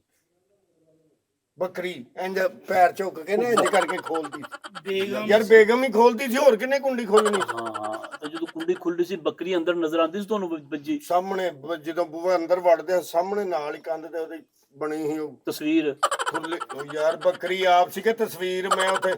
ਬੱਕਰੀ ਇੰਜ ਪੈਰ ਝੁੱਕ ਕੇ ਨਾ ਇੰਜ ਕਰਕੇ ਖੋਲਦੀ। ਬੇਗਮ ਯਾਰ ਬੇਗਮ ਹੀ ਖੋਲਦੀ ਸੀ, ਹੋਰ ਕਿੰਨੇ ਕੁੰਡੀ ਖੋਲਣੀ? ਹਾਂ ਤੇ ਜਦੋਂ ਕੁੰਡੀ ਖੁੱਲਦੀ ਸੀ ਬੱਕਰੀ ਅੰਦਰ ਨਜ਼ਰ ਆਉਂਦੀ ਸੀ ਤੁਹਾਨੂੰ ਬੱਜੀ? ਸਾਹਮਣੇ ਜਦੋਂ ਬੂਹਾ ਅੰਦਰ ਵੜਦੇ ਆ ਸਾਹਮਣੇ ਨਾਲ ਹੀ ਕੰਧ ਤੇ ਉਹਦੀ ਬਣੀ ਸੀ ਉਹ ਤਸਵੀਰ। ਖੁੱਲੇ। ਉਹ ਯਾਰ ਬੱਕਰੀ ਆਪ ਸੀ ਕਿ ਤਸਵੀਰ? ਮੈਂ ਉੱਥੇ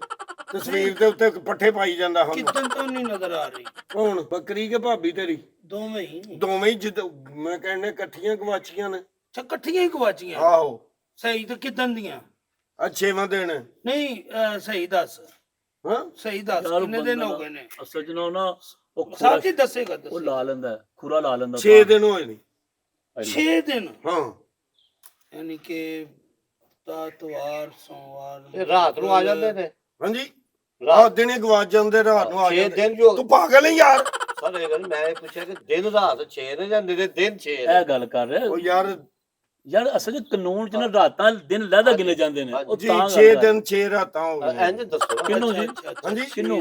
ਤਸਵੀਰ ਦੇ ਉੱਤੇ ਪੱਠੇ ਪਾਈ ਜਾਂਦਾ ਹਾਂ। ਕਿਦਨ ਤੋਂ ਨਹੀਂ ਨਜ਼ਰ ਆ ਰਹੀ? ਕੌਣ ਬੱਕਰੀ ਕੇ ਭਾਬੀ ਤੇਰੀ? ਦੋਵੇਂ ਹੀ। ਦੋਵੇਂ ਹੀ ਜਦੋਂ ਮੈਂ ਕਹਿੰਦਾ ਇਕੱਠੀਆਂ ਗਵਾਚੀਆਂ ਨੇ। ਅੱਛਾ ਇਕੱਠੀਆਂ ਹੀ ਗਵਾਚੀਆਂ? ਆਹੋ ਸਹੀ ਤਾਂ ਕਿਦਨ ਦੀਆਂ? ਛੇਵਾਂ ਦਿਨ। ਨਹੀਂ ਸਹੀ ਦੱਸ, ਹਾਂ ਸਹੀ ਦੱਸ ਯਾਰ ਕਿੰਨੇ ਦਿਨ ਬੰਦਾ ਹੋ ਗਏ ਨੇ? ਅਸਲ ਚ ਨਾ ਉਹ ਖੁਰਾ ਸਾਥੀ ਦੱਸੇਗਾ ਉਹ ਲਾ ਲੈਂਦਾ ਹੈ, ਖੁਰਾ ਲਾ ਲੈਂਦਾ 6 ਦਿਨ ਹੋਏ ਨੇ। 6 ਦਿਨ ਹਾਂ ਯਾਨੀ ਕਿ ਤਾਤਵਾਰ ਸੋਮਵਾਰ ਇਹ ਰਾਤ ਨੂੰ ਆ ਜਾਂਦੇ ਨੇ। ਹਾਂਜੀ ਰਾਤ ਰਾਤ ਦਿਨੇ ਗਵਾਚ ਜਾਂਦੇ, ਰਾਤ ਨੂੰ ਆ 6 ਜਾਂਦੇ। ਦਿਨ ਜੋ ਤੂੰ ਪਾਗਲ ਹੈ ਯਾਰ। ਸਰ ਇਹ ਗੱਲ ਮੈਂ ਇਹ ਪੁੱਛਿਆ ਕਿ ਦਿਨ ਰਾਤ 6 ਨੇ ਜਾਂ ਨਿਰੇ ਦਿਨ 6 ਨੇ? ਇਹ ਗੱਲ ਕਰ ਰਿਹਾ ਉਹ ਯਾਰ ਯਾਰ ਅਸਲ ਚ ਕਾਨੂੰਨ ਚ ਨਾ ਰਾਤਾਂ ਦਿਨ ਲਹਿਦਾ ਗਿਣੇ ਜਾਂਦੇ ਨੇ। ਉਹ ਜੀ ਤਾਂ 6 ਗੱਲ ਕਰ ਦਿਨ 6 ਰਾਤਾਂ ਹੋ ਗਈਆਂ। ਇੰਜ ਦੱਸੋ ਨਾ। ਕਿਹਨੂੰ ਜੀ? ਹਾਂਜੀ ਕਿਹਨੂੰ?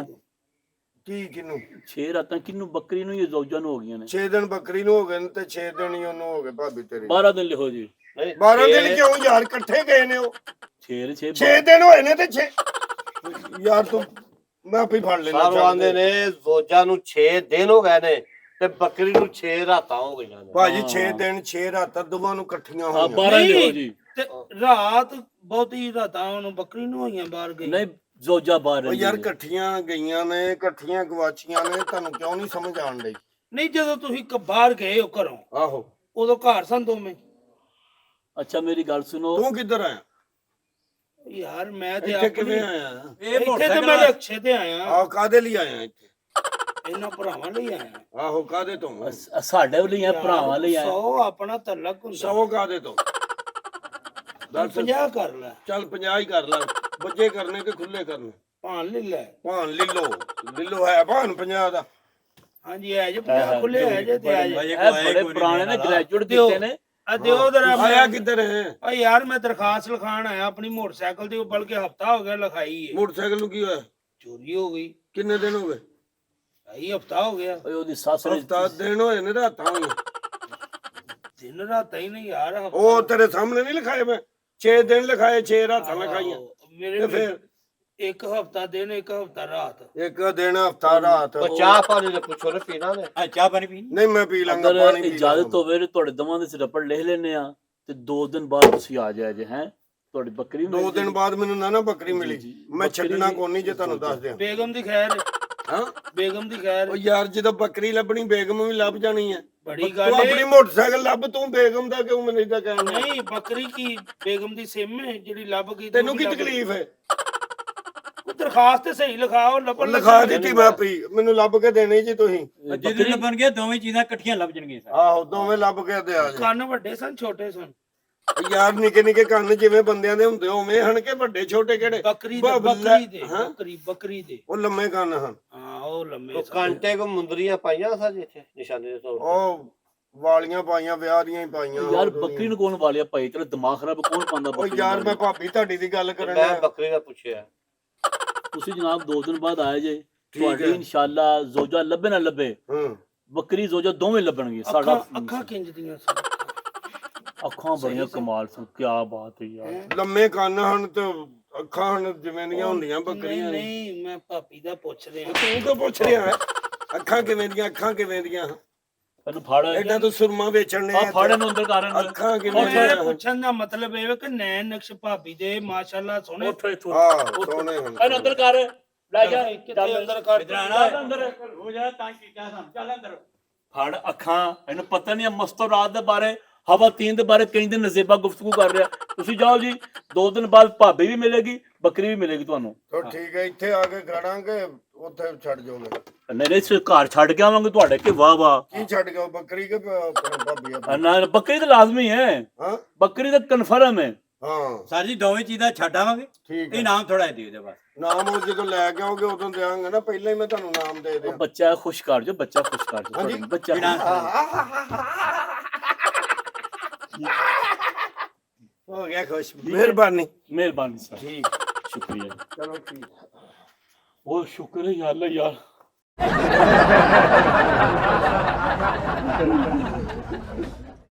ਕੀ ਕਿਨੂੰ? 6 ਰਾਤਾਂ ਕਿਹਨੂੰ? ਬੱਕਰੀ ਨੂੰ ਜਾਂ ਜ਼ੌਜਾਂ ਨੂੰ ਹੋ ਗਈਆਂ ਨੇ? 6 ਦਿਨ ਬੱਕਰੀ ਨੂੰ ਹੋ ਗਏ ਨੇ ਤੇ 6 ਦਿਨ ਹੀ ਉਹਨੂੰ ਹੋ ਗਏ ਭਾਬੀ ਤੇਰੀ। 12 ਦਿਨ ਲਿਖੋ ਜੀ। ਨਹੀਂ, 12 ਛੇ- ਦਿਨ ਕਿਉਂ ਯਾਰ? ਇਕੱਠੇ ਗਏ ਨੇ ਉਹ। 6 6 ਦਿਨ ਹੋਏ ਨੇ ਤੇ 6 ਯਾਰ ਤੂੰ ਮੈਂ ਆਪੇ ਫੜ ਲੈਣਾ। ਸਾਰੂ ਆਂਦੇ ਨੇ ਜ਼ੋਜਾ ਨੂੰ 6 ਦਿਨ ਹੋ ਗਏ ਨੇ ਤੇ ਬੱਕਰੀ ਨੂੰ 6 ਰਾਤਾਂ ਹੋ ਗਈਆਂ ਨੇ। ਭਾਜੀ 6 ਦਿਨ 6 ਰਾਤਾਂ ਦੋਵਾਂ ਨੂੰ ਇਕੱਠੀਆਂ ਹਾਂ ਹੋਈਆਂ। 12 ਲਿਖੋ ਨਹੀਂ। ਜੀ। ਤੇ ਰਾਤ ਬਹੁਤੀ ਰਾਤਾਂ ਉਹਨੂੰ ਬੱਕਰੀ ਨੂੰ ਹੋਈਆਂ ਬਾਹਰ ਗਈ। ਨਹੀਂ ਜ਼ੌਜਾ ਬਾਹਰ ਉਹ ਰਹਿੰਦੀ ਯਾਰ ਹੈ। ਇਕੱਠੀਆਂ ਗਈਆਂ ਨੇ, ਇਕੱਠੀਆਂ ਗਵਾਚੀਆਂ ਨੇ। ਤੁਹਾਨੂੰ ਕਿਉਂ ਨਹੀਂ ਸਮਝ ਆਣ ਡਈ? ਨਹੀਂ ਜਦੋਂ ਤੁਸੀਂ ਬਾਹਰ ਗਏ ਹੋ ਘਰੋਂ ਆਹੋ ਉਦੋਂ ਘਰ ਸਨ ਦੋਵੇਂ? ਅੱਛਾ ਮੇਰੀ ਗੱਲ ਸੁਣੋ। ਤੂੰ ਕਿੱਧਰ ਆਇਆ? ਯਾਰ ਮੈਂ ਤੇ ਇੱਥੇ ਕਿਵੇਂ ਆਪਣੀ ਆਇਆ? ਇਹ ਇੱਥੇ ਤੇ ਮੈਂ ਮੋਟਰਸਾਈਕਲ ਰਕਸ਼ੇ ਤੇ ਆਇਆ, ਆਹ ਕਾਦੇ ਲਈ ਆਇਆ ਇੱਥੇ? ਇਹਨਾਂ ਭਰਾਵਾਂ ਲਈ ਆਇਆ। ਆਹੋ ਕਾਦੇ ਤੋਂ? ਸਾਡੇ ਲਈ ਆ ਭਰਾਵਾਂ ਲਈ ਆ। 100 ਆਪਣਾ ਤਲਕ ਹੁੰਦਾ। 100 ਕਾਦੇ ਤੋਂ? ਦੱਸ। 50 ਕਰ ਲੈ, ਚੱਲ 50 ਹੀ ਕਰ ਲੈ। ਬੱਜੇ ਕਰਨੇ ਕਿ ਖੁੱਲੇ ਕਰਨੇ? ਭਾਣ ਲੈ ਲੈ। ਭਾਨ ਲਿਲੋ ਹੈ ਭਾਨ 50 ਦਾ। ਹਾਂਜੀ ਹੈ ਜੇ 50 ਖੁੱਲੇ ਹੈ ਜੇ ਤੇ ਆ ਜੇ। ਇਹ ਬੜੇ ਪੁਰਾਣੇ ਨੇ, ਗ੍ਰੈਜੂਏਟ ਕੀਤੇ ਨੇ। ਆ ਦਿਓ ਜਰਾ। ਆਇਆ ਕਿੱਧਰ ਹੈ? ਓ ਯਾਰ ਮੈਂ ਦਰਖਾਸਤ ਲਿਖਾਣ ਆਇਆ ਆਪਣੀ ਮੋਟਰਸਾਈਕਲ ਦੀ, ਬਲਕਿ ਹਫਤਾ ਹੋ ਗਿਆ ਲਿਖਾਈ ਹੈ। ਮੋਟਰਸਾਈਕਲ ਨੂੰ ਕੀ ਹੋਇਆ? ਚੋਰੀ ਹੋ ਗਈ। ਕਿੰਨੇ ਦਿਨ ਹੋ ਗਏ? ਆਈ ਹਫਤਾ ਹੋ ਗਿਆ। ਓਏ ਉਹਦੀ ਸੱਸ ਨੇ ਹਫਤਾ ਦਿਨ ਹੋਏ ਨੇ, ਰਾਤਾਂ ਹੋਈਆਂ। ਦਿਨ ਰਾਤ ਹੀ ਨਹੀਂ ਯਾਰ। ਹਫ਼ਤਾ- ਉਹ ਤੇਰੇ ਸਾਹਮਣੇ ਨਹੀਂ ਲਿਖਾਏ? ਮੈਂ 6 ਦਿਨ ਲਿਖਾਏ, 6 ਰਾਤਾਂ ਲਿਖਾਈਆਂ। ਮੇਰੇ ਤੇ ਫਿਰ ਇੱਕ ਹਫਤਾ ਦਿਨ ਇੱਕ ਹਫਤਾ ਰਾਤ। ਇੱਕ ਦਿਨ ਹਫਤਾ ਰਾਤ। ਉਹ ਚਾਹ ਪਾਣੀ ਦੇ ਪੁੱਛੋ ਨਾ ਪੀਣਾ ਨੇ। ਆ ਚਾਹ ਪਾਣੀ ਪੀਣੀ? ਨਹੀਂ ਮੈਂ ਪੀ ਲਾਂਗਾ ਅਗਰ ਪਾਣੀ ਪੀ ਇਜਾਜ਼ਤ ਹੋਵੇ ਤੇ ਤੁਹਾਡੇ ਦਵਾਂ ਦੇ ਸਿਰਪੜ ਲਿਖ ਲੈਨੇ ਆ ਤੇ 2 ਦਿਨ ਬਾਅਦ ਤੁਸੀਂ ਆ ਜਾਇਆ ਜੇ। ਹੈ ਤੁਹਾਡੀ ਬੱਕਰੀ 2 ਦਿਨ ਬਾਅਦ ਮੈਨੂੰ ਨਾ ਬੱਕਰੀ ਮਿਲੀ। ਜੀ, ਮੈਂ ਬੱਕਰੀ ਛੱਡਣਾ ਦੀ- ਕੋਈ ਨਹੀਂ ਜੇ ਤੁਹਾਨੂੰ ਦੱਸ ਦਿਆਂ। ਬੇਗਮ ਦੀ ਖੈਰ, ਹਾਂ ਬੇਗਮ ਦੀ ਖੈਰ। ਉਹ ਯਾਰ ਜਦੋਂ ਬੱਕਰੀ ਲੱਭਣੀ ਬੇਗਮ ਵੀ ਲੱਭ ਜਾਣੀ ਹੈ। ਬੜੀ ਤੂੰ ਗੱਲ ਆਪਣੀ ਹੈ। ਮੋਟਰਸਾਈਕਲ ਲੱਭ, ਤੂੰ ਬੇਗਮ ਦਾ ਕਿਉਂ ਮੈਨੂੰ ਇਦਾਂ ਕਹਿਣਾ? ਨਹੀਂ ਬੱਕਰੀ ਕੀ ਬੇਗਮ ਦੀ ਸਿਮ ਹੈ ਜਿਹੜੀ ਲੱਭ ਗਈ। ਤੈਨੂੰ ਕੀ ਤਕਲੀਫ ਹੈ? ਕੋਈ ਦਰਖਾਸਤ ਤੇ ਸਹੀ ਲਿਖਾਓ, ਲੱਭਣ ਲਿਖਾ ਦਿੱਤੀ ਮੈਂ ਪੀ, ਮੈਨੂੰ ਲੱਭ ਕੇ ਦੇਣੀ ਜੀ ਤੁਸੀਂ। ਜਿਹਦੇ ਲੱਭਣ ਗਿਆ ਦੋਵੇਂ ਚੀਜ਼ਾਂ ਇਕੱਠੀਆਂ ਲੱਭ ਜਾਣਗੀਆਂ ਸਰ। ਆਹੋ ਦੋਵੇਂ ਲੱਭ ਕੇ ਦੇ ਆ ਜੀ। ਕੰਨ ਵੱਡੇ ਸਨ ਛੋਟੇ ਸਨ? ਯਾਰ ਨਿੱਕੇ ਨਿੱਕੇ ਕੰਨ ਜਿਵੇਂ ਬੰਦਿਆਂ ਦੇ ਹੁੰਦੇ ਉਵੇਂ ਹਨ ਕਿ ਵੱਡੇ ਛੋਟੇ ਕਿਹੜੇ? ਬੱਕਰੀ ਦੇ, ਹਾਂ? ਬੱਕਰੀ ਦੇ। ਉਹ ਲੰਮੇ ਕੰਨ ਹਨ। ਹਾਂ ਉਹ ਲੰਮੇ ਉਹ ਸਨ। ਕਾਂਟੇ ਕੋ ਮੁੰਦਰੀਆਂ ਪਾਈਆਂ ਸਰ ਇੱਥੇ ਨਿਸ਼ਾਨੇ ਦੇ ਤੌਰ ਤੇ। ਉਹ ਵਾਲੀਆਂ ਪਾਈਆਂ, ਵਿਆਹ ਦੀਆਂ ਹੀ ਪਾਈਆਂ। ਯਾਰ ਬੱਕਰੀ ਨੂੰ ਕੌਣ ਵਾਲਿਆ ਭਾਈ? ਤੇਰਾ ਦਿਮਾਗ ਖਰਾਬ ਕੌਣ ਪਾਉਂਦਾ ਉਹ ਬੱਕਰੀ ਯਾਰ ਨੂੰ? ਮੈਂ ਭਾਬੀ ਤੁਹਾਡੀ ਦੀ ਗੱਲ ਕਰਨ ਮੈਂ ਡਿਆ। ਬੱਕਰੀ ਦਾ ਪੁੱਛਿਆ। ਤੁਸੀਂ ਜਨਾਬ 2 ਦਿਨ ਬਾਅਦ ਆਏ ਜੇ। ਠੀਕ ਤੁਹਾਡੀ ਹੈ। ਇਨਸ਼ਾਅੱਲਾ ਜ਼ੋਜਾ ਲੱਭੇ ਨਾ ਲੱਭੇ, ਹੂੰ ਬੱਕਰੀ ਜ਼ੋਜਾ ਦੋਵੇਂ ਲੱਭਣਗੇ। ਸਾਡਾ ਅੱਖਾਂ ਕਿੰਜਦੀਆਂ ਸਨ। ਅੱਖਾਂ ਬੜੀਆਂ ਕਮਾਲ ਸਨ। ਕੀ ਬਾਤ ਹੈ ਯਾਰ। ਲੰਮੇ ਕੰਨ ਹਨ ਤੇ ਅੱਖਾਂ ਹਨ ਜਿਵੇਂ ਦੀਆਂ ਹੁੰਦੀਆਂ ਬੱਕਰੀਆਂ ਨਹੀਂ ਦੀਆਂ। ਨਹੀਂ ਮੈਂ ਭਾਬੀ ਦਾ ਪੁੱਛ ਰਿਹਾ। ਤੂੰ ਤਾਂ ਪੁੱਛ ਰਿਹਾ ਹੈ ਅੱਖਾਂ ਕਿਵੇਂ ਦੀਆਂ? ਅੱਖਾਂ ਕਿਵੇਂ ਦੀਆਂ? ਤੈਨੂੰ ਫੜ ਐਡਾ ਤਾਂ ਸੁਰਮਾ ਵੇਚਣ ਨੇ ਆ ਫੜ ਇਹਨੂੰ ਅੰਦਰ ਕਰ ਇਹਨੂੰ। ਅੱਖਾਂ ਮੇਰੇ ਕਿਵੇਂ ਪੁੱਛਣ ਦਾ ਮਤਲਬ ਇਹ ਹੈ ਕਿ ਨੈਣ ਨਕਸ਼ ਭਾਬੀ ਦੇ ਮਾਸ਼ਾਅੱਲਾ ਸੋਹਣੇ ਉੱਠ ਇੱਥੋਂ ਹਾਂ ਸੋਹਣੇ ਹਨ ਇਹਨੂੰ ਅੰਦਰ ਕਰ ਲੈ ਜਾ ਕਿਤੇ ਅੰਦਰ ਕਰ ਇਧਰ ਆਣਾ ਅੰਦਰ ਹੋ ਜਾ ਤਾਂ ਕੀਤਾ ਸਾਨੂੰ ਚੱਲ ਅੰਦਰ ਫੜ ਅੱਖਾਂ ਇਹਨੂੰ ਪਤਾ ਨਹੀਂ ਮਸਤੂਰਾਤ ਦੇ ਬਾਰੇ ਹਵਾਤੀਨ ਦੇ ਬਾਰੇ ਕਈ ਦਿਨ ਨਜ਼ੇਬਾ ਗੁਫ਼ਤਗੂ ਕਰ ਰਿਹਾ ਤੁਸੀਂ ਜਾਓ ਜੀ 2 ਦਿਨ ਬਾਅਦ ਭਾਬੀ ਵੀ ਮਿਲੇਗੀ ਬੱਕਰੀ ਵੀ ਮਿਲੇਗੀ ਤੁਹਾਨੂੰ ਤਾਂ ਠੀਕ ਹੈ ਇੱਥੇ ਆ ਕੇ ਖੜਾਂਗੇ ਉੱਥੇ ਛੱਡ ਜਾਓਗੇ ਨਹੀਂ ਨਹੀਂ ਘਰ ਛੱਡ ਕੇ ਆਵਾਂਗੇ ਤੁਹਾਡੇ ਕਿ ਵਾਹ ਵਾਹ ਕੀ ਛੱਡ ਗਏ ਬੱਕਰੀ ਕੇ ਭਾਬੀ ਆਪਣੀ? ਨਾ ਬੱਕਰੀ ਤਾਂ ਲਾਜ਼ਮੀ ਹੈ ਹਾਂ ਬੱਕਰੀ ਤਾਂ ਕਨਫਰਮ ਹੈ ਹਾਂ ਸਰ ਜੀ ਦੋਵੇਂ ਚੀਜ਼ਾਂ ਛੱਡ ਆਵਾਂਗੇ ਠੀਕ ਹੈ ਇਨਾਮ ਥੋੜਾ ਦੇ ਦਿਓ ਬਸ ਨਾਮ ਉਹ ਜਦੋਂ ਲੈ ਕੇ ਆਓਗੇ ਉਦੋਂ ਦੇਵਾਂਗੇ ਨਾ ਪਹਿਲਾਂ ਹੀ ਮੈਂ ਤੁਹਾਨੂੰ ਨਾਮ ਦੇ ਉਹ ਦਿਆਂ ਬੱਚਾ ਖੁਸ਼ ਕਰ ਜੋ ਬੱਚਾ ਖੁਸ਼ ਕਰ ਜੋ ਹਾਂਜੀ। ਬੱਚਾ ਹੋ ਗਿਆ ਖੁਸ਼ ਮਿਹਰਬਾਨੀ ਮਿਹਰਬਾਨੀ ਸਰ ਠੀਕ ਸ਼ੁਕਰੀਆ ਚਲੋ ਠੀਕ ਬਹੁਤ ਸ਼ੁਕਰ ਹੈ ਯਾਰ ਅੱਲਾ ਯਾਰ